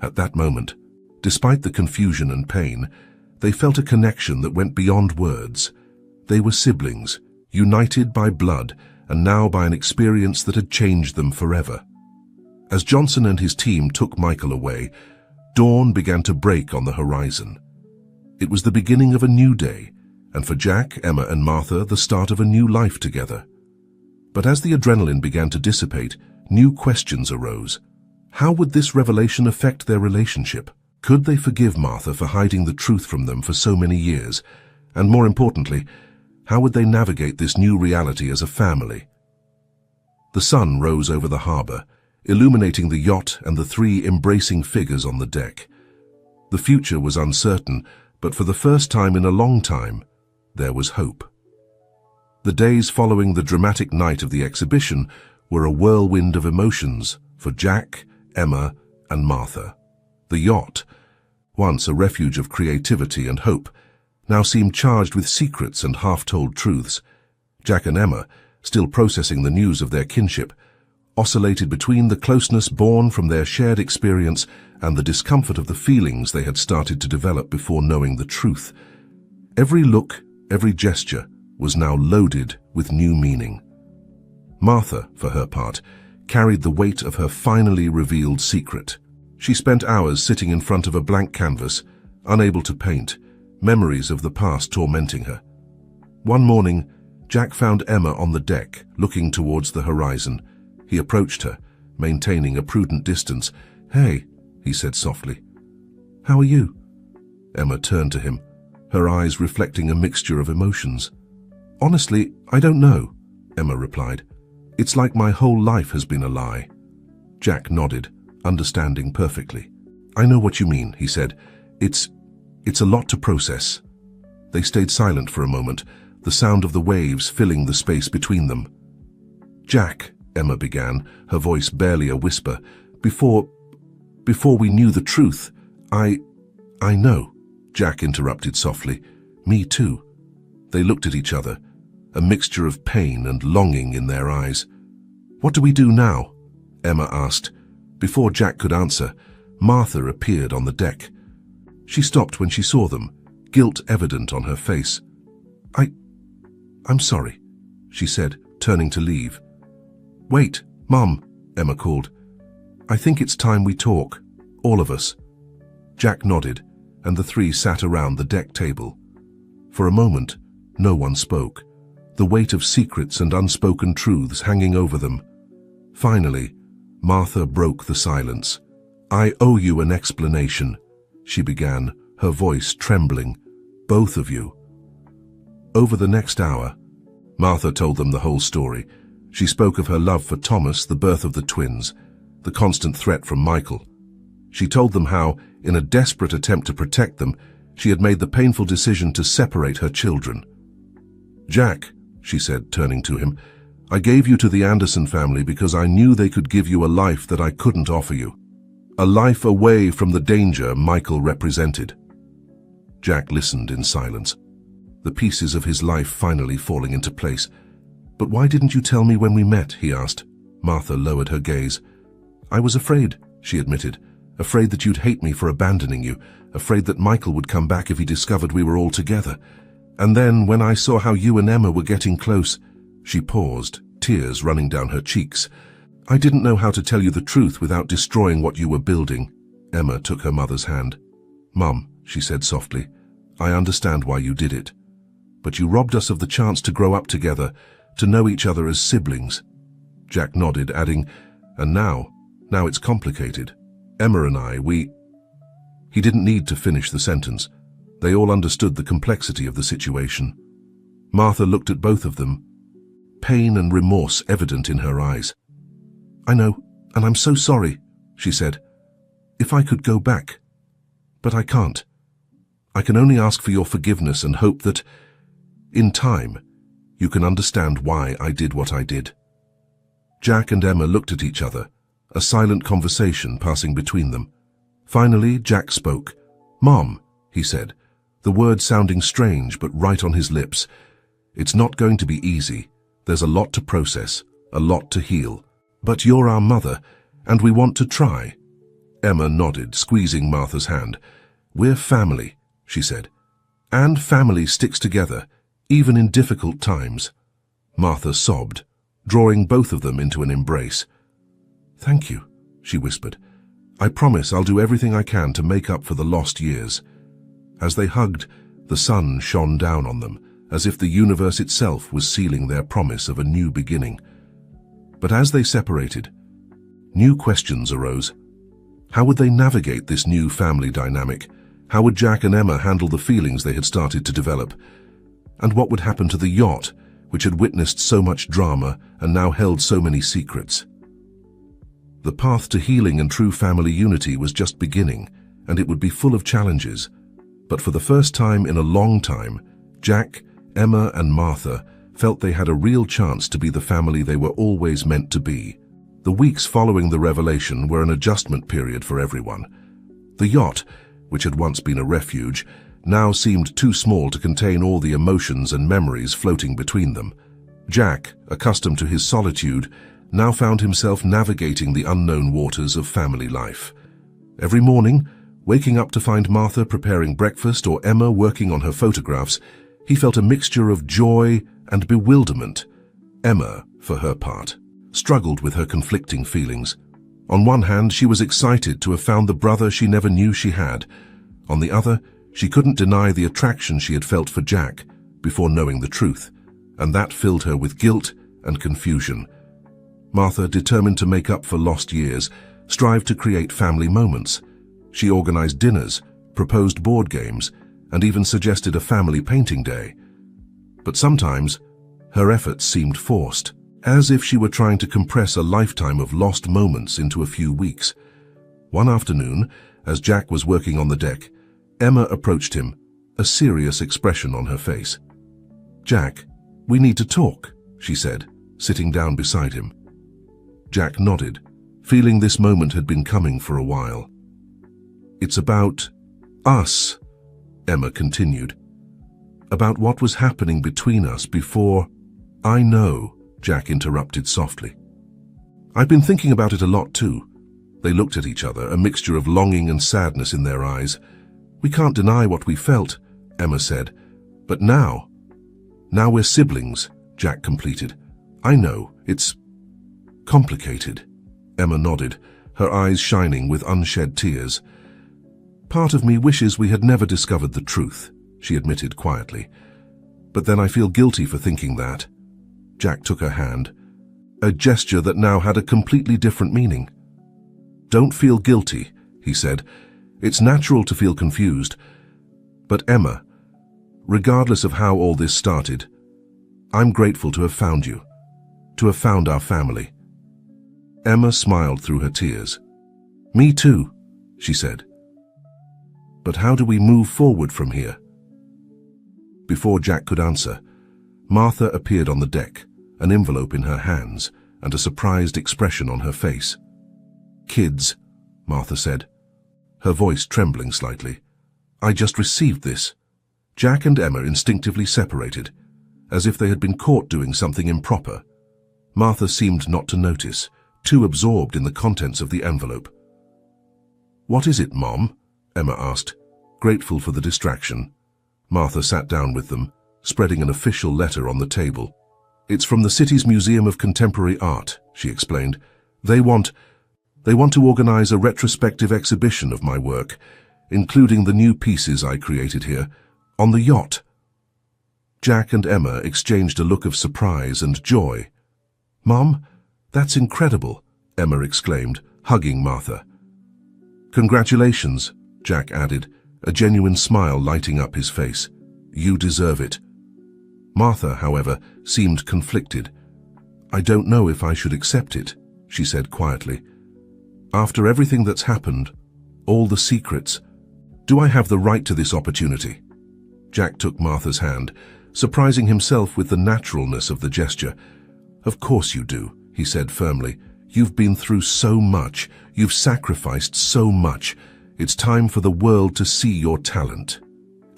At that moment, despite the confusion and pain, They felt a connection that went beyond words. They were siblings, united by blood and now by an experience that had changed them forever. As Johnson and his team took Michael away, dawn began to break on the horizon. It was the beginning of a new day, and for Jack, Emma, and Martha, the start of a new life together. But as the adrenaline began to dissipate, new questions arose. How would this revelation affect their relationship? Could they forgive Martha for hiding the truth from them for so many years? And more importantly, how would they navigate this new reality as a family? The sun rose over the harbor, illuminating the yacht and the three embracing figures on the deck. The future was uncertain, but for the first time in a long time, there was hope. The days following the dramatic night of the exhibition were a whirlwind of emotions for Jack, Emma, and Martha. The yacht, once a refuge of creativity and hope, now seemed charged with secrets and half-told truths. Jack and Emma, still processing the news of their kinship, oscillated between the closeness born from their shared experience and the discomfort of the feelings they had started to develop before knowing the truth. Every look, every gesture, was now loaded with new meaning. Martha, for her part, carried the weight of her finally revealed secret. She spent hours sitting in front of a blank canvas, unable to paint, memories of the past tormenting her. One morning, Jack found Emma on the deck, looking towards the horizon. He approached her, maintaining a prudent distance. "Hey," he said softly. "How are you?" Emma turned to him, her eyes reflecting a mixture of emotions. "Honestly, I don't know," Emma replied. "It's like my whole life has been a lie." Jack nodded, understanding perfectly. "I know what you mean," he said. It's a lot to process." They stayed silent for a moment, the sound of the waves filling the space between them. "Jack," Emma began, her voice barely a whisper, before we knew the truth, I know," Jack interrupted softly. "Me too." They looked at each other, a mixture of pain and longing in their eyes. "What do we do now?" Emma asked. Before Jack could answer, Martha appeared on the deck. She stopped when she saw them, guilt evident on her face. I'm sorry," she said, turning to leave. "Wait, Mum," Emma called. "I think it's time we talk, all of us." Jack nodded, and the three sat around the deck table. For a moment, no one spoke, the weight of secrets and unspoken truths hanging over them. Finally, Martha broke the silence. "I owe you an explanation," she began, her voice trembling. "Both of you." Over the next hour, Martha told them the whole story. She spoke of her love for Thomas, the birth of the twins, the constant threat from Michael. She told them how, in a desperate attempt to protect them, she had made the painful decision to separate her children. "Jack," she said, turning to him, "I gave you to the Anderson family because I knew they could give you a life that I couldn't offer you. A life away from the danger Michael represented." Jack listened in silence, the pieces of his life finally falling into place. "But why didn't you tell me when we met?" he asked. Martha lowered her gaze. "I was afraid," she admitted, "afraid that you'd hate me for abandoning you, afraid that Michael would come back if he discovered we were all together. And then, when I saw how you and Emma were getting close..." She paused, tears running down her cheeks. "I didn't know how to tell you the truth without destroying what you were building." Emma took her mother's hand. "Mum," she said softly, "I understand why you did it. But you robbed us of the chance to grow up together, to know each other as siblings." Jack nodded, adding, "And now it's complicated. Emma and I, He didn't need to finish the sentence. They all understood the complexity of the situation. Martha looked at both of them, pain and remorse evident in her eyes. "I know, and I'm so sorry," she said. "If I could go back. But I can't. I can only ask for your forgiveness and hope that, in time, you can understand why I did what I did." Jack and Emma looked at each other, a silent conversation passing between them. Finally, Jack spoke. "Mom," he said, the words sounding strange but right on his lips. "It's not going to be easy. There's a lot to process, a lot to heal. But you're our mother, and we want to try." Emma nodded, squeezing Martha's hand. "We're family," she said, And family sticks together, even in difficult times. Martha sobbed, drawing both of them into an embrace. "Thank you," she whispered. "I promise I'll do everything I can to make up for the lost years." As they hugged, the sun shone down on them, as if the universe itself was sealing their promise of a new beginning. But as they separated, new questions arose. How would they navigate this new family dynamic? How would Jack and Emma handle the feelings they had started to develop? And what would happen to the yacht, which had witnessed so much drama and now held so many secrets? The path to healing and true family unity was just beginning, and it would be full of challenges. But for the first time in a long time, Jack, Emma, and Martha felt they had a real chance to be the family they were always meant to be. The weeks following the revelation were an adjustment period for everyone. The yacht, which had once been a refuge, now seemed too small to contain all the emotions and memories floating between them. Jack, accustomed to his solitude, now found himself navigating the unknown waters of family life. Every morning, waking up to find Martha preparing breakfast or Emma working on her photographs, he felt a mixture of joy and bewilderment. Emma, for her part, struggled with her conflicting feelings. On one hand, she was excited to have found the brother she never knew she had. On the other, she couldn't deny the attraction she had felt for Jack before knowing the truth, and that filled her with guilt and confusion. Martha, determined to make up for lost years, strived to create family moments. She organized dinners, proposed board games, and even suggested a family painting day. But sometimes, her efforts seemed forced, as if she were trying to compress a lifetime of lost moments into a few weeks. One afternoon, as Jack was working on the deck, Emma approached him, a serious expression on her face. "Jack, we need to talk," she said, sitting down beside him. Jack nodded, feeling this moment had been coming for a while. "It's about us," Emma continued. "About what was happening between us before—" "I know," Jack interrupted softly. "I've been thinking about it a lot too." They looked at each other, a mixture of longing and sadness in their eyes. "We can't deny what we felt," Emma said. "But now we're siblings," Jack completed. "I know, it's complicated." Emma nodded, her eyes shining with unshed tears. "Part of me wishes we had never discovered the truth," she admitted quietly. "But then I feel guilty for thinking that." Jack took her hand, a gesture that now had a completely different meaning. "Don't feel guilty," he said. "It's natural to feel confused. But Emma, regardless of how all this started, I'm grateful to have found you, to have found our family." Emma smiled through her tears. "Me too," she said. "But how do we move forward from here?" Before Jack could answer, Martha appeared on the deck, an envelope in her hands and a surprised expression on her face. "Kids," Martha said, her voice trembling slightly. "I just received this." Jack and Emma instinctively separated, as if they had been caught doing something improper. Martha seemed not to notice, too absorbed in the contents of the envelope. "What is it, Mom?" Emma asked, grateful for the distraction. Martha sat down with them, spreading an official letter on the table. "It's from the city's Museum of Contemporary Art," she explained. They want to organize a retrospective exhibition of my work, including the new pieces I created here, on the yacht." Jack and Emma exchanged a look of surprise and joy. "Mom, that's incredible," Emma exclaimed, hugging Martha. "Congratulations," Jack added, a genuine smile lighting up his face. "You deserve it." Martha, however, seemed conflicted. "I don't know if I should accept it," she said quietly. "After everything that's happened, all the secrets, do I have the right to this opportunity?" Jack took Martha's hand, surprising himself with the naturalness of the gesture. "Of course you do," he said firmly. "You've been through so much. You've sacrificed so much. It's time for the world to see your talent."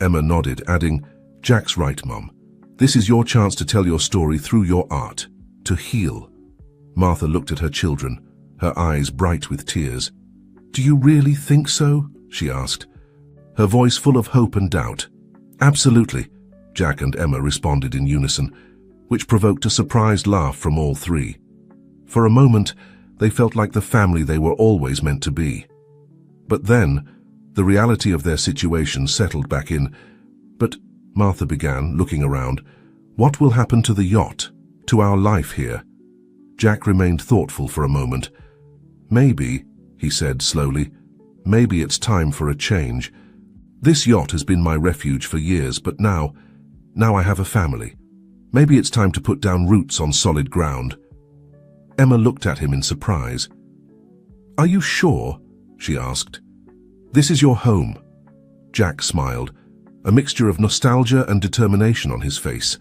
Emma nodded, adding, "Jack's right, Mom. This is your chance to tell your story through your art, to heal." Martha looked at her children, her eyes bright with tears. "Do you really think so?" she asked, her voice full of hope and doubt. Absolutely, Jack and Emma responded in unison, which provoked a surprised laugh from all three. For a moment, they felt like the family they were always meant to be. But then, the reality of their situation settled back in. But, Martha began, looking around, what will happen to the yacht, to our life here? Jack remained thoughtful for a moment. Maybe, he said slowly, maybe it's time for a change. This yacht has been my refuge for years, but now I have a family. Maybe it's time to put down roots on solid ground. Emma looked at him in surprise. Are you sure? She asked. This is your home. Jack smiled, a mixture of nostalgia and determination on his face.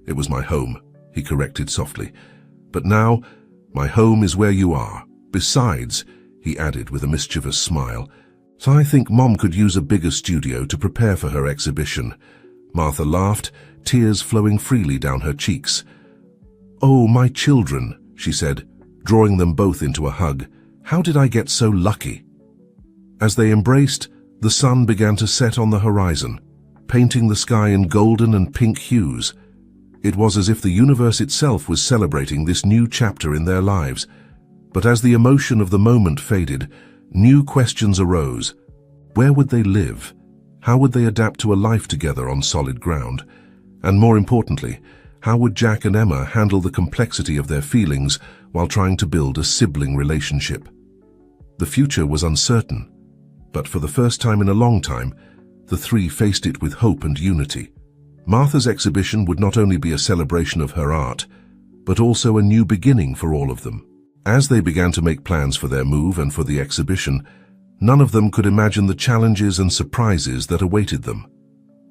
It was my home, he corrected softly. But now, my home is where you are. Besides, he added with a mischievous smile, so I think Mom could use a bigger studio to prepare for her exhibition. Martha laughed, tears flowing freely down her cheeks. Oh, my children, she said, drawing them both into a hug. How did I get so lucky? As they embraced, the sun began to set on the horizon, painting the sky in golden and pink hues. It was as if the universe itself was celebrating this new chapter in their lives. But as the emotion of the moment faded, new questions arose. Where would they live? How would they adapt to a life together on solid ground? And more importantly, how would Jack and Emma handle the complexity of their feelings while trying to build a sibling relationship? The future was uncertain, but for the first time in a long time, the three faced it with hope and unity. Martha's exhibition would not only be a celebration of her art, but also a new beginning for all of them. As they began to make plans for their move and for the exhibition, none of them could imagine the challenges and surprises that awaited them.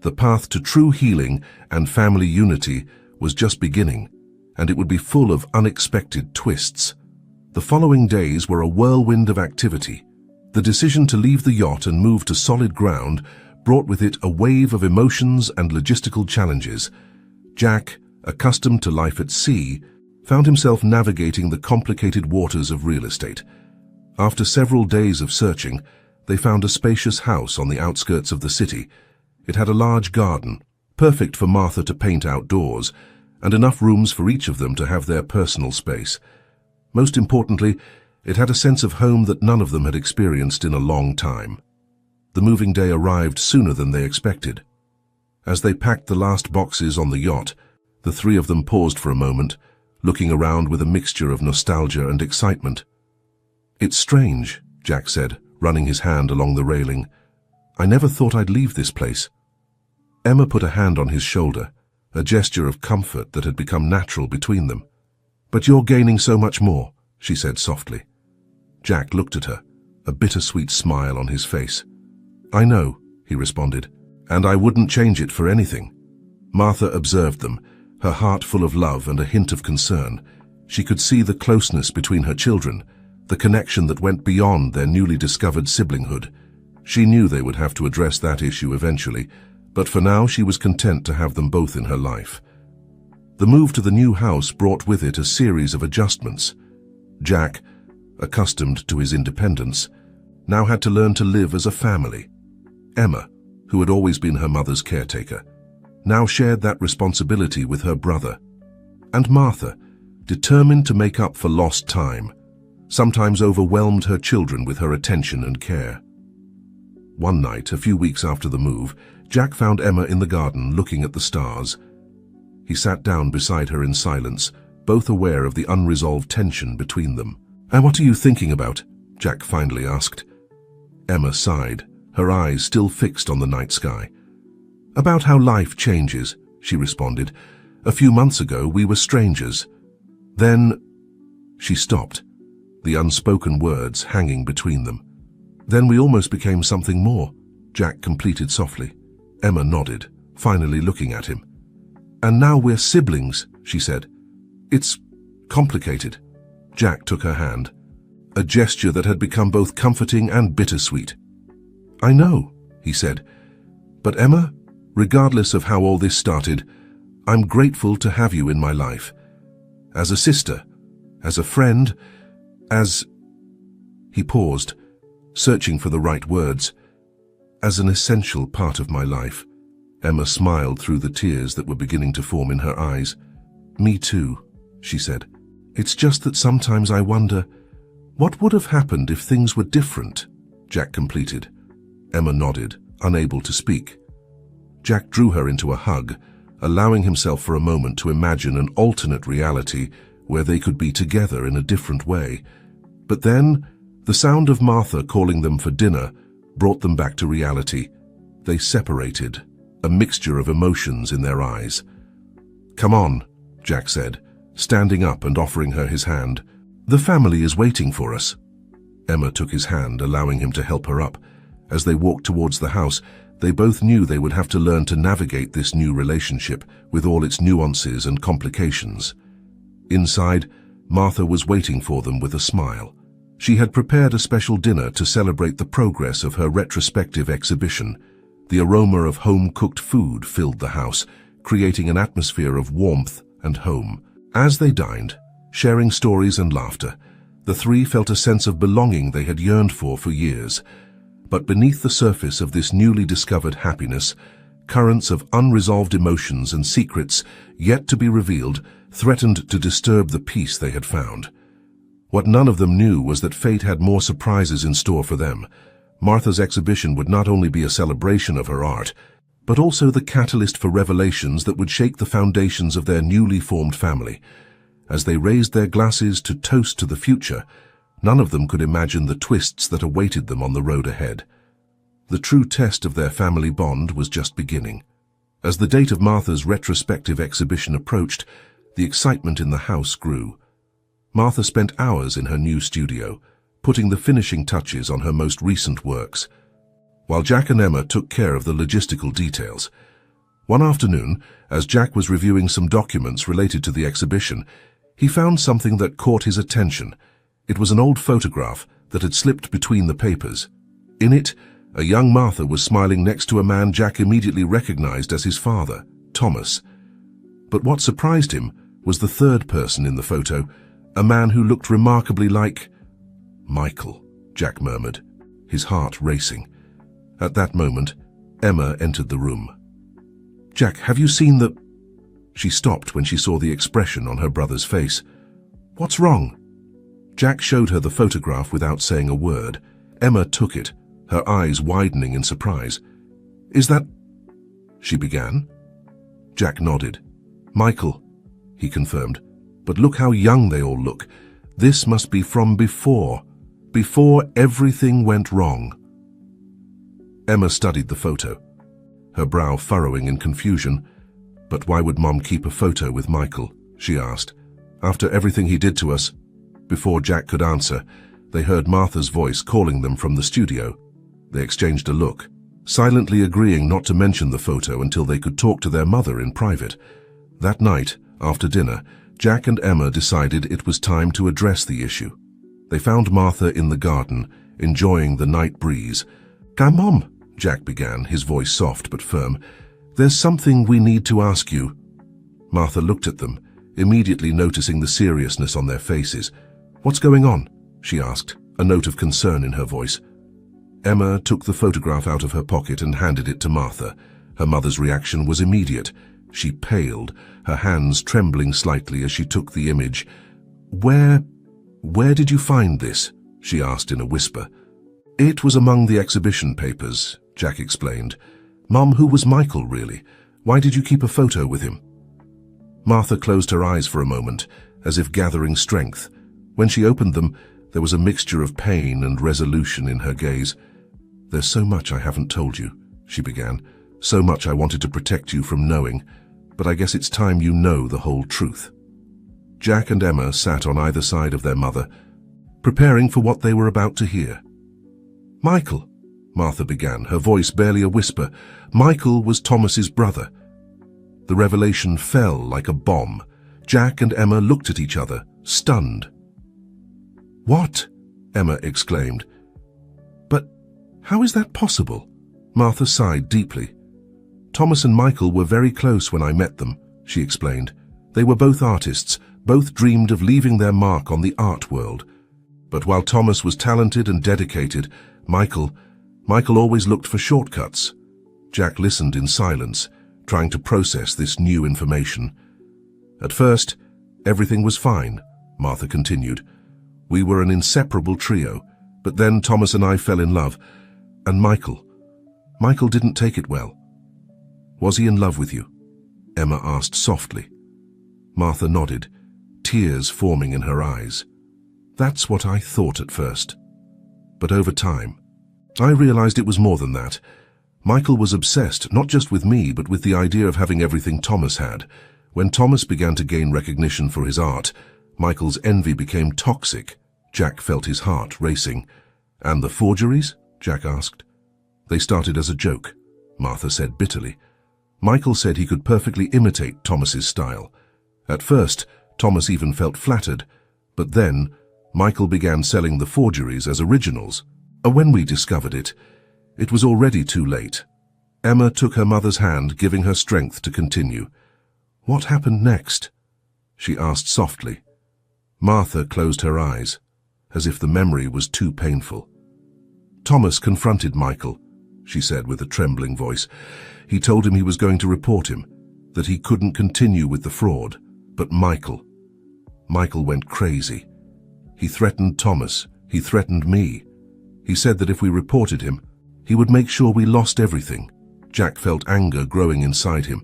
The path to true healing and family unity was just beginning, and it would be full of unexpected twists. The following days were a whirlwind of activity. The decision to leave the yacht and move to solid ground brought with it a wave of emotions and logistical challenges. Jack, accustomed to life at sea, found himself navigating the complicated waters of real estate. After several days of searching, they found a spacious house on the outskirts of the city. It had a large garden, perfect for Martha to paint outdoors, and enough rooms for each of them to have their personal space. Most importantly, it had a sense of home that none of them had experienced in a long time. The moving day arrived sooner than they expected. As they packed the last boxes on the yacht, the three of them paused for a moment, looking around with a mixture of nostalgia and excitement. It's strange, Jack said, running his hand along the railing. I never thought I'd leave this place. Emma put a hand on his shoulder, a gesture of comfort that had become natural between them. But you're gaining so much more, she said softly. Jack looked at her, a bittersweet smile on his face. I know, he responded, and I wouldn't change it for anything. Martha observed them, her heart full of love and a hint of concern. She could see the closeness between her children, the connection that went beyond their newly discovered siblinghood. She knew they would have to address that issue eventually, but for now she was content to have them both in her life. The move to the new house brought with it a series of adjustments. Jack, accustomed to his independence, now had to learn to live as a family. Emma, who had always been her mother's caretaker, now shared that responsibility with her brother. And Martha, determined to make up for lost time, sometimes overwhelmed her children with her attention and care. One night, a few weeks after the move, Jack found Emma in the garden looking at the stars. He sat down beside her in silence, both aware of the unresolved tension between them. And what are you thinking about? Jack finally asked. Emma sighed, her eyes still fixed on the night sky. About how life changes, she responded. A few months ago, we were strangers. Then... She stopped, the unspoken words hanging between them. Then we almost became something more, Jack completed softly. Emma nodded, finally looking at him. And now we're siblings, she said. It's complicated. Jack took her hand, a gesture that had become both comforting and bittersweet. I know, he said. But Emma, regardless of how all this started, I'm grateful to have you in my life. As a sister, as a friend, as... He paused, searching for the right words. As an essential part of my life. Emma smiled through the tears that were beginning to form in her eyes. "Me too," she said. "It's just that sometimes I wonder, what would have happened if things were different?" Jack completed. Emma nodded, unable to speak. Jack drew her into a hug, allowing himself for a moment to imagine an alternate reality where they could be together in a different way. But then, the sound of Martha calling them for dinner brought them back to reality. They separated, a mixture of emotions in their eyes. "Come on," Jack said, standing up and offering her his hand. "The family is waiting for us." Emma took his hand, allowing him to help her up. As they walked towards the house, they both knew they would have to learn to navigate this new relationship with all its nuances and complications. Inside, Martha was waiting for them with a smile. She had prepared a special dinner to celebrate the progress of her retrospective exhibition. The aroma of home-cooked food filled the house, creating an atmosphere of warmth and home. As they dined, sharing stories and laughter, the three felt a sense of belonging they had yearned for years. But beneath the surface of this newly discovered happiness, currents of unresolved emotions and secrets yet to be revealed threatened to disturb the peace they had found. What none of them knew was that fate had more surprises in store for them. Martha's exhibition would not only be a celebration of her art, but also the catalyst for revelations that would shake the foundations of their newly formed family. As they raised their glasses to toast to the future, none of them could imagine the twists that awaited them on the road ahead. The true test of their family bond was just beginning. As the date of Martha's retrospective exhibition approached, the excitement in the house grew. Martha spent hours in her new studio, putting the finishing touches on her most recent works, while Jack and Emma took care of the logistical details. One afternoon, as Jack was reviewing some documents related to the exhibition, he found something that caught his attention. It was an old photograph that had slipped between the papers. In it, a young Martha was smiling next to a man Jack immediately recognized as his father, Thomas. But what surprised him was the third person in the photo, a man who looked remarkably like Michael, Jack murmured, his heart racing. At that moment, Emma entered the room. "Jack, have you seen the—" She stopped when she saw the expression on her brother's face. "What's wrong?" Jack showed her the photograph without saying a word. Emma took it, her eyes widening in surprise. "Is that—" she began. Jack nodded. "Michael," he confirmed. "But look how young they all look. This must be from before everything went wrong." Emma studied the photo, her brow furrowing in confusion. "But why would Mom keep a photo with Michael?" she asked. "After everything he did to us?" Before Jack could answer, they heard Martha's voice calling them from the studio. They exchanged a look, silently agreeing not to mention the photo until they could talk to their mother in private. That night, after dinner, Jack and Emma decided it was time to address the issue. They found Martha in the garden, enjoying the night breeze. "Come, Mom," Jack began, his voice soft but firm. "There's something we need to ask you." Martha looked at them, immediately noticing the seriousness on their faces. "What's going on?" she asked, a note of concern in her voice. Emma took the photograph out of her pocket and handed it to Martha. Her mother's reaction was immediate. She paled, her hands trembling slightly as she took the image. Where did you find this?" she asked in a whisper. "It was among the exhibition papers," Jack explained. "Mom, who was Michael, really? Why did you keep a photo with him?" Martha closed her eyes for a moment, as if gathering strength. When she opened them, there was a mixture of pain and resolution in her gaze. "There's so much I haven't told you," she began. "So much I wanted to protect you from knowing, but I guess it's time you know the whole truth." Jack and Emma sat on either side of their mother, preparing for what they were about to hear. "Michael," Martha began, her voice barely a whisper. "Michael was Thomas's brother." The revelation fell like a bomb. Jack and Emma looked at each other, stunned. "What?" Emma exclaimed. "But how is that possible?" Martha sighed deeply. "Thomas and Michael were very close when I met them," she explained. "They were both artists, both dreamed of leaving their mark on the art world. But while Thomas was talented and dedicated, Michael always looked for shortcuts." Jack listened in silence, trying to process this new information. At first, everything was fine, Martha continued. We were an inseparable trio, but then Thomas and I fell in love. And Michael didn't take it well. Was he in love with you? Emma asked softly. Martha nodded, tears forming in her eyes. That's what I thought at first. But over time, I realized it was more than that. Michael was obsessed not just with me, but with the idea of having everything Thomas had. When Thomas began to gain recognition for his art, Michael's envy became toxic. Jack felt his heart racing. And the forgeries? Jack asked. They started as a joke, Martha said bitterly. Michael said he could perfectly imitate Thomas's style. At first, Thomas even felt flattered, but then Michael began selling the forgeries as originals. When we discovered it, it was already too late. Emma took her mother's hand, giving her strength to continue. What happened next? She asked softly. Martha closed her eyes, as if the memory was too painful. Thomas confronted Michael, she said with a trembling voice. He told him he was going to report him, that he couldn't continue with the fraud. But Michael went crazy. He threatened Thomas. He threatened me. He said that if we reported him, he would make sure we lost everything. Jack felt anger growing inside him.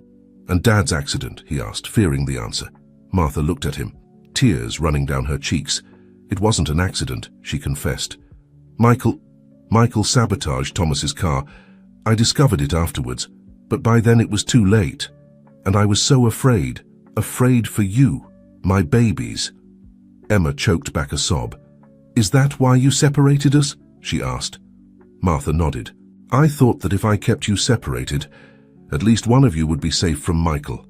And Dad's accident, he asked, fearing the answer. Martha looked at him, tears running down her cheeks. It wasn't an accident, she confessed. Michael sabotaged Thomas's car. I discovered it afterwards, but by then it was too late. And I was so afraid for you, my babies. Emma choked back a sob. Is that why you separated us? She asked. Martha nodded. I thought that if I kept you separated, at least one of you would be safe from Michael.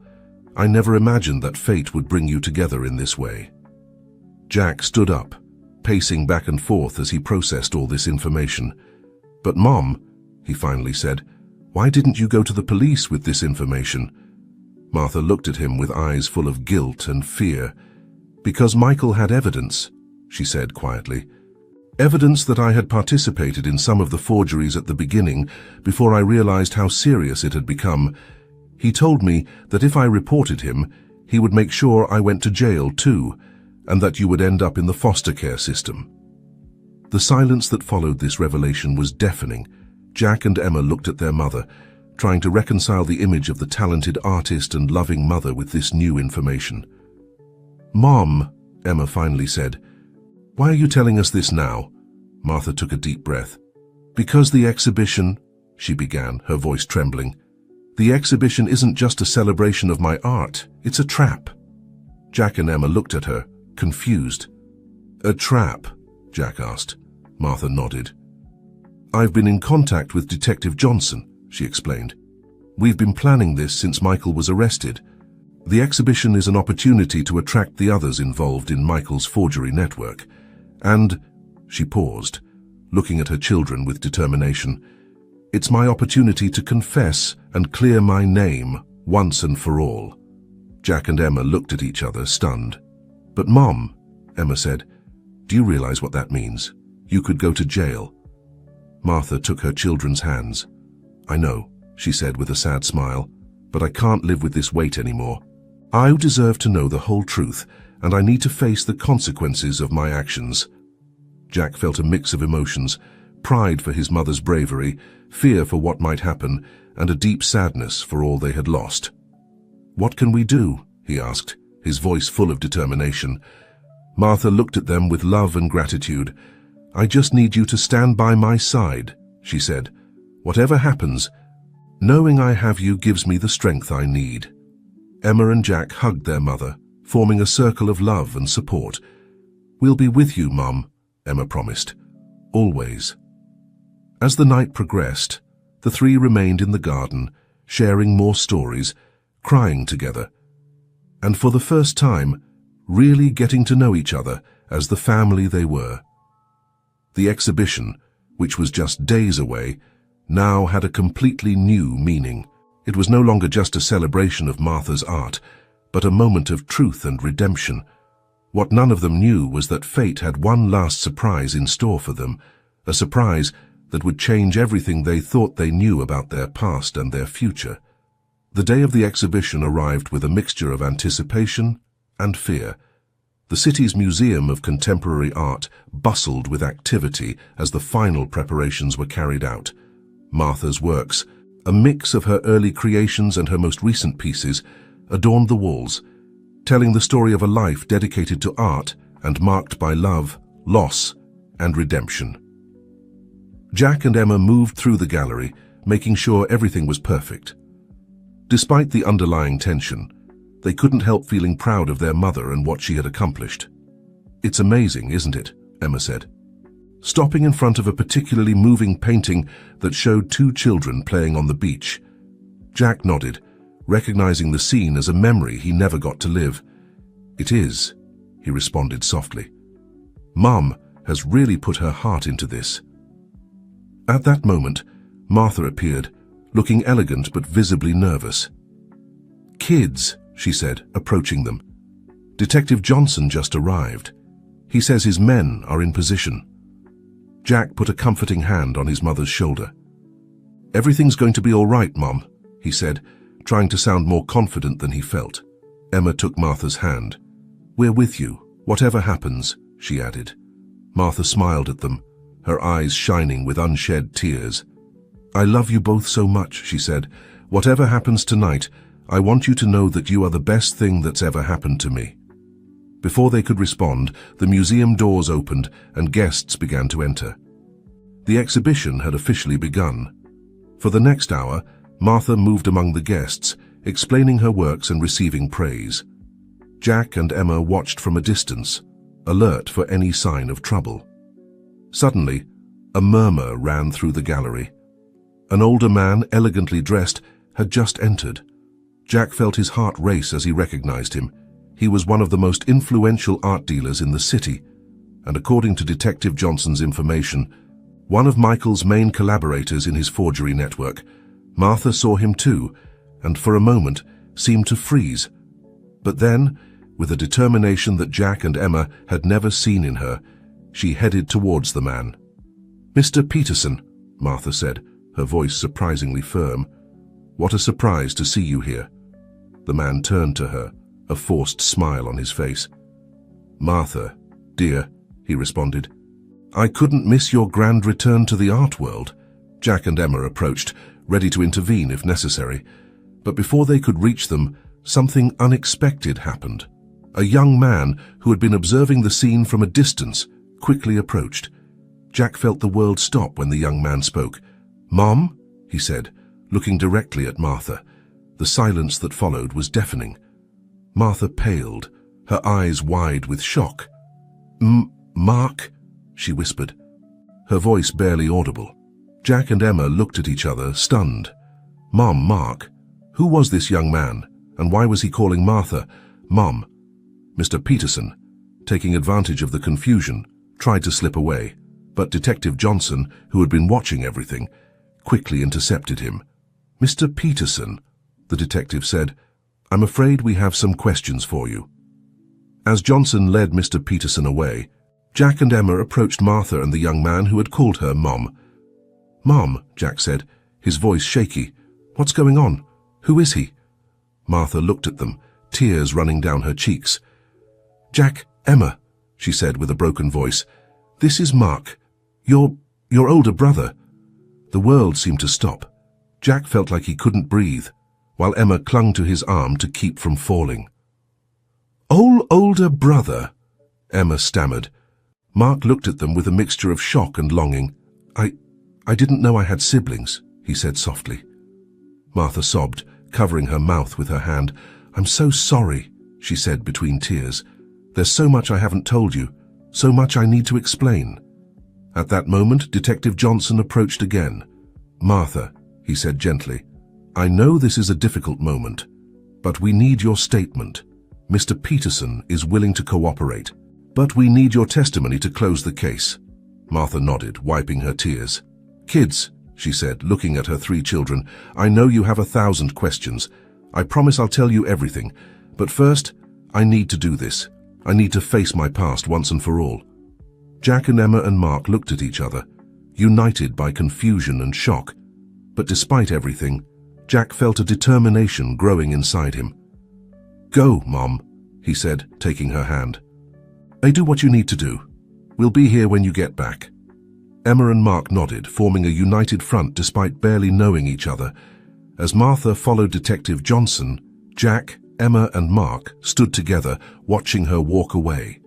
I never imagined that fate would bring you together in this way. Jack stood up, pacing back and forth as he processed all this information. But Mom, he finally said, why didn't you go to the police with this information? Martha looked at him with eyes full of guilt and fear. Because Michael had evidence, she said quietly. Evidence that I had participated in some of the forgeries at the beginning, before I realized how serious it had become. He told me that if I reported him, he would make sure I went to jail too, and that you would end up in the foster care system. The silence that followed this revelation was deafening. Jack and Emma looked at their mother, trying to reconcile the image of the talented artist and loving mother with this new information. Mom, Emma finally said, why are you telling us this now? Martha took a deep breath. Because the exhibition, she began, her voice trembling. The exhibition isn't just a celebration of my art, it's a trap. Jack and Emma looked at her, confused. A trap? Jack asked. Martha nodded. I've been in contact with Detective Johnson, she explained. We've been planning this since Michael was arrested. The exhibition is an opportunity to attract the others involved in Michael's forgery network. And, she paused, looking at her children with determination, it's my opportunity to confess and clear my name once and for all. Jack and Emma looked at each other, stunned. But Mom, Emma said, do you realize what that means? You could go to jail. Martha took her children's hands. I know, she said with a sad smile, but I can't live with this weight anymore. I deserve to know the whole truth, and I need to face the consequences of my actions. Jack felt a mix of emotions, pride for his mother's bravery, fear for what might happen, and a deep sadness for all they had lost. What can we do? He asked, his voice full of determination. Martha looked at them with love and gratitude. I just need you to stand by my side, she said. Whatever happens, knowing I have you gives me the strength I need. Emma and Jack hugged their mother, forming a circle of love and support. We'll be with you, Mum, Emma promised. Always. As the night progressed, the three remained in the garden, sharing more stories, crying together, and for the first time, really getting to know each other as the family they were. The exhibition, which was just days away, now had a completely new meaning. It was no longer just a celebration of Martha's art, but a moment of truth and redemption. What none of them knew was that fate had one last surprise in store for them, a surprise that would change everything they thought they knew about their past and their future. The day of the exhibition arrived with a mixture of anticipation and fear. The city's Museum of Contemporary Art bustled with activity as the final preparations were carried out. Martha's works, a mix of her early creations and her most recent pieces, adorned the walls, telling the story of a life dedicated to art and marked by love, loss, and redemption. Jack and Emma moved through the gallery, making sure everything was perfect. Despite the underlying tension, they couldn't help feeling proud of their mother and what she had accomplished. "It's amazing, isn't it?" Emma said, stopping in front of a particularly moving painting that showed two children playing on the beach. Jack nodded, recognizing the scene as a memory he never got to live. "It is," he responded softly. "Mum has really put her heart into this." At that moment, Martha appeared, looking elegant but visibly nervous. "Kids," she said, approaching them. "Detective Johnson just arrived. He says his men are in position." Jack put a comforting hand on his mother's shoulder. "Everything's going to be all right, Mum," he said, trying to sound more confident than he felt. Emma took Martha's hand. "We're with you, whatever happens," she added. Martha smiled at them, her eyes shining with unshed tears. "I love you both so much," she said. "Whatever happens tonight, I want you to know that you are the best thing that's ever happened to me." Before they could respond, the museum doors opened and guests began to enter. The exhibition had officially begun. For the next hour, Martha moved among the guests, explaining her works and receiving praise. Jack and Emma watched from a distance, alert for any sign of trouble. Suddenly, a murmur ran through the gallery. An older man, elegantly dressed, had just entered. Jack felt his heart race as he recognized him. He was one of the most influential art dealers in the city, and according to Detective Johnson's information, one of Michael's main collaborators in his forgery network. Martha saw him too, and for a moment seemed to freeze. But then, with a determination that Jack and Emma had never seen in her, she headed towards the man. "Mr. Peterson," Martha said, her voice surprisingly firm. "What a surprise to see you here." The man turned to her, a forced smile on his face. "Martha, dear," he responded, "I couldn't miss your grand return to the art world." Jack and Emma approached, ready to intervene if necessary. But before they could reach them, something unexpected happened. A young man who had been observing the scene from a distance quickly approached. Jack felt the world stop when the young man spoke. "Mom?" he said, looking directly at Martha. The silence that followed was deafening. Martha paled, her eyes wide with shock. Mark?" she whispered, her voice barely audible. Jack and Emma looked at each other, stunned. "Mom, Mark? Who was this young man, and why was he calling Martha Mom?" Mr. Peterson, taking advantage of the confusion, tried to slip away, but Detective Johnson, who had been watching everything, quickly intercepted him. "Mr. Peterson," the detective said, "I'm afraid we have some questions for you." As Johnson led Mr. Peterson away, Jack and Emma approached Martha and the young man who had called her Mom. "Mom," Jack said, his voice shaky. "What's going on? Who is he?" Martha looked at them, tears running down her cheeks. "Jack, Emma," she said with a broken voice, "this is Mark, your older brother." The world seemed to stop. Jack felt like he couldn't breathe, while Emma clung to his arm to keep from falling. Older brother," Emma stammered. Mark looked at them with a mixture of shock and longing. I didn't know I had siblings," he said softly. Martha sobbed, covering her mouth with her hand. "I'm so sorry," she said between tears. "There's so much I haven't told you, so much I need to explain." At that moment, Detective Johnson approached again. "Martha," he said gently, "I know this is a difficult moment, but we need your statement. Mr. Peterson is willing to cooperate, but we need your testimony to close the case." Martha nodded, wiping her tears. "Kids," she said, looking at her 3 children, "I know you have 1,000 questions. I promise I'll tell you everything. But first, I need to do this. I need to face my past once and for all." Jack and Emma and Mark looked at each other, united by confusion and shock. But despite everything, Jack felt a determination growing inside him. "Go, Mom," he said, taking her hand. "Do what you need to do. We'll be here when you get back." Emma and Mark nodded, forming a united front despite barely knowing each other. As Martha followed Detective Johnson, Jack, Emma and Mark stood together, watching her walk away.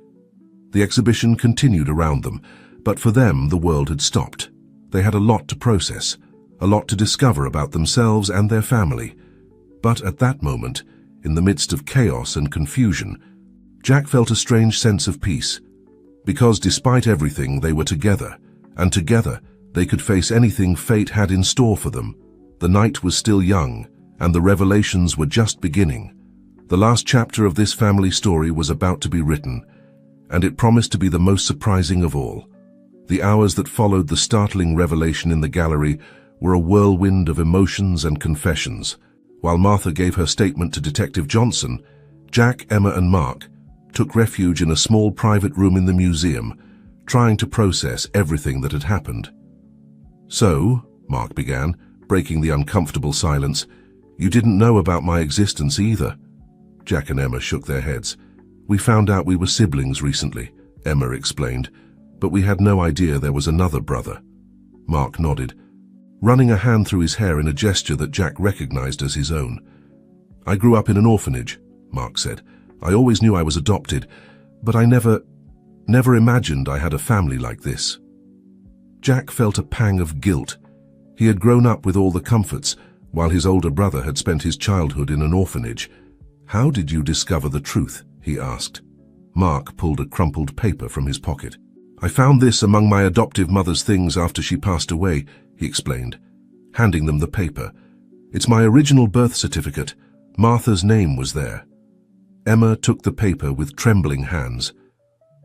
The exhibition continued around them, but for them the world had stopped. They had a lot to process, a lot to discover about themselves and their family. But at that moment, in the midst of chaos and confusion, Jack felt a strange sense of peace, because despite everything they were together, and together they could face anything fate had in store for them. The night was still young, and the revelations were just beginning. The last chapter of this family story was about to be written, and it promised to be the most surprising of all. The hours that followed the startling revelation in the gallery were a whirlwind of emotions and confessions. While Martha gave her statement to Detective Johnson, Jack, Emma and Mark took refuge in a small private room in the museum, trying to process everything that had happened. "So," Mark began, breaking the uncomfortable silence, "you didn't know about my existence either?" Jack and Emma shook their heads. "We found out we were siblings recently," Emma explained, "but we had no idea there was another brother." Mark nodded, running a hand through his hair in a gesture that Jack recognized as his own. "I grew up in an orphanage," Mark said. "I always knew I was adopted, but I never imagined I had a family like this." Jack felt a pang of guilt. He had grown up with all the comforts, while his older brother had spent his childhood in an orphanage. "How did you discover the truth?" he asked. Mark pulled a crumpled paper from his pocket. "I found this among my adoptive mother's things after she passed away," he explained, handing them the paper. "It's my original birth certificate. Martha's name was there." Emma took the paper with trembling hands.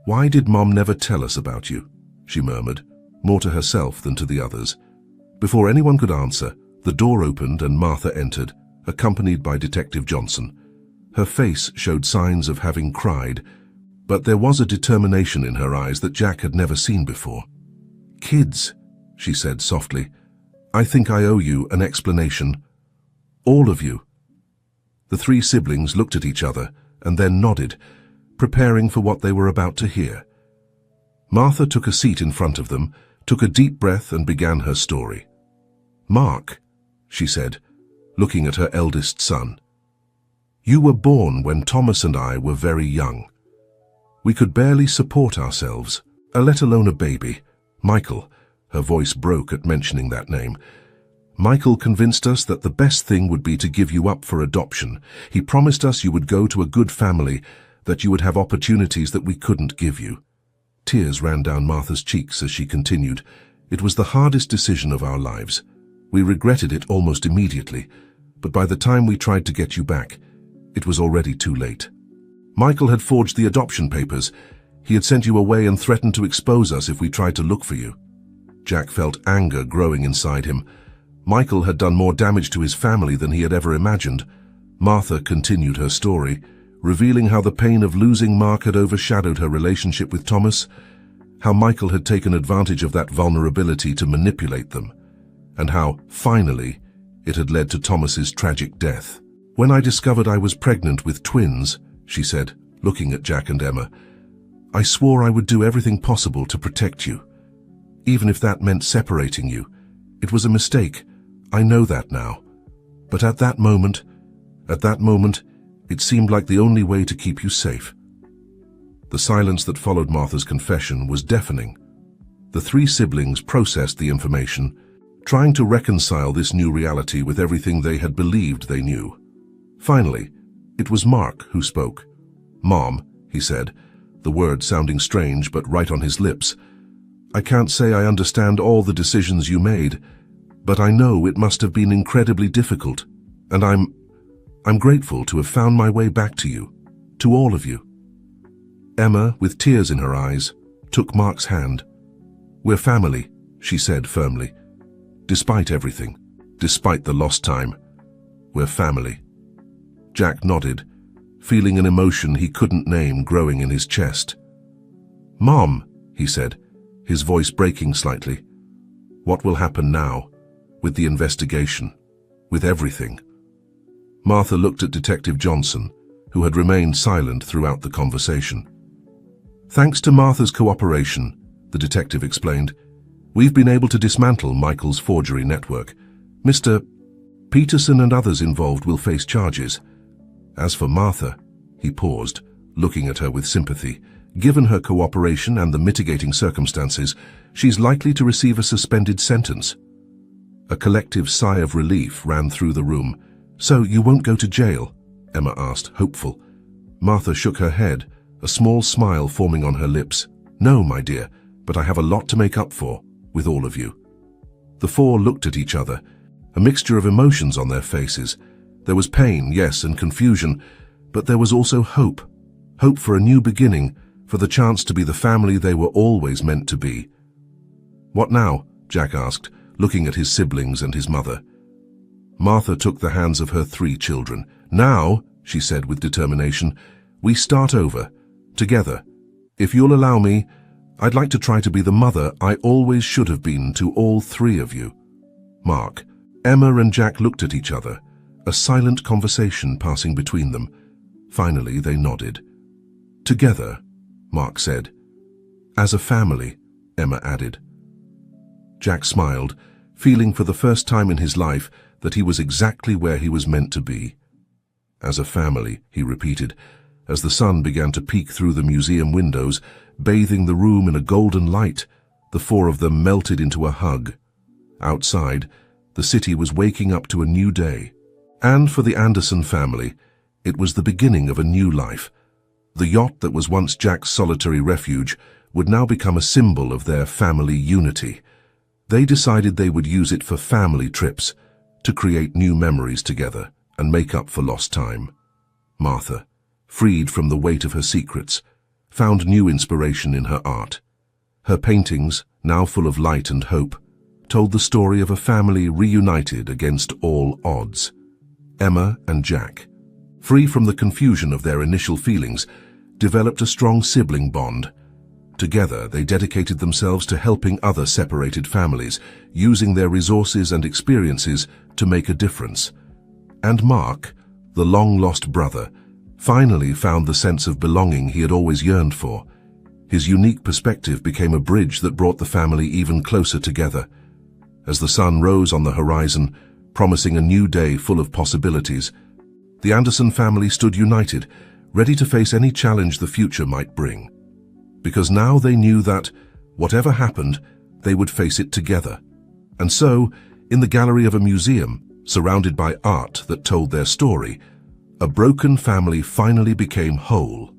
"Why did Mom never tell us about you?" she murmured, more to herself than to the others. Before anyone could answer, the door opened and Martha entered, accompanied by Detective Johnson. Her face showed signs of having cried, but there was a determination in her eyes that Jack had never seen before. "Kids," she said softly, "I think I owe you an explanation. All of you." The three siblings looked at each other and then nodded, preparing for what they were about to hear. Martha took a seat in front of them, took a deep breath and began her story. "Mark," she said, looking at her eldest son, "you were born when Thomas and I were very young. We could barely support ourselves, let alone a baby. Michael," her voice broke at mentioning that name, "Michael convinced us that the best thing would be to give you up for adoption. He promised us you would go to a good family, that you would have opportunities that we couldn't give you." Tears ran down Martha's cheeks as she continued, "It was the hardest decision of our lives. We regretted it almost immediately, but by the time we tried to get you back, it was already too late. Michael had forged the adoption papers. He had sent you away and threatened to expose us if we tried to look for you." Jack felt anger growing inside him. Michael had done more damage to his family than he had ever imagined. Martha continued her story, revealing how the pain of losing Mark had overshadowed her relationship with Thomas, how Michael had taken advantage of that vulnerability to manipulate them, and how, finally, it had led to Thomas's tragic death. "When I discovered I was pregnant with twins," she said, looking at Jack and Emma, "I swore I would do everything possible to protect you, even if that meant separating you. It was a mistake. I know that now. But at that moment, it seemed like the only way to keep you safe." The silence that followed Martha's confession was deafening. The three siblings processed the information, trying to reconcile this new reality with everything they had believed they knew. Finally, it was Mark who spoke. "Mom," he said, the word sounding strange but right on his lips, "I can't say I understand all the decisions you made, but I know it must have been incredibly difficult, and I'm grateful to have found my way back to you, to all of you." Emma, with tears in her eyes, took Mark's hand. "We're family," she said firmly. "Despite everything, despite the lost time, we're family." Jack nodded, feeling an emotion he couldn't name growing in his chest. "Mom," he said, his voice breaking slightly, "what will happen now with the investigation?" with everything. Martha looked at Detective Johnson, who had remained silent throughout the conversation. Thanks to Martha's cooperation, the detective explained, we've been able to dismantle Michael's forgery network. Mr. Peterson and others involved will face charges. As for Martha, he paused, looking at her with sympathy. Given her cooperation and the mitigating circumstances, she's likely to receive a suspended sentence. A collective sigh of relief ran through the room. So you won't go to jail? Emma asked, hopeful. Martha shook her head, a small smile forming on her lips. No, my dear, but I have a lot to make up for, with all of you. The four looked at each other, a mixture of emotions on their faces. There was pain, yes, and confusion, but there was also hope. Hope for a new beginning, for the chance to be the family they were always meant to be. What now? Jack asked, looking at his siblings and his mother. Martha took the hands of her 3 children. Now, she said with determination, we start over, together. If you'll allow me, I'd like to try to be the mother I always should have been to all 3 of you. Mark. Emma and Jack looked at each other, a silent conversation passing between them. Finally, they nodded. Together, Mark said. As a family, Emma added. Jack smiled, feeling for the first time in his life that he was exactly where he was meant to be. As a family, he repeated, as the sun began to peek through the museum windows, bathing the room in a golden light. The 4 of them melted into a hug. Outside, the city was waking up to a new day. And for the Anderson family, it was the beginning of a new life. The yacht that was once Jack's solitary refuge would now become a symbol of their family unity. They decided they would use it for family trips, to create new memories together and make up for lost time. Martha, freed from the weight of her secrets, found new inspiration in her art. Her paintings, now full of light and hope, told the story of a family reunited against all odds. Emma and Jack, free from the confusion of their initial feelings, developed a strong sibling bond. Together, they dedicated themselves to helping other separated families, using their resources and experiences to make a difference. And Mark, the long-lost brother, finally found the sense of belonging he had always yearned for. His unique perspective became a bridge that brought the family even closer together. As the sun rose on the horizon, promising a new day full of possibilities, the Anderson family stood united, ready to face any challenge the future might bring. Because now they knew that, whatever happened, they would face it together. And so, in the gallery of a museum, surrounded by art that told their story, a broken family finally became whole.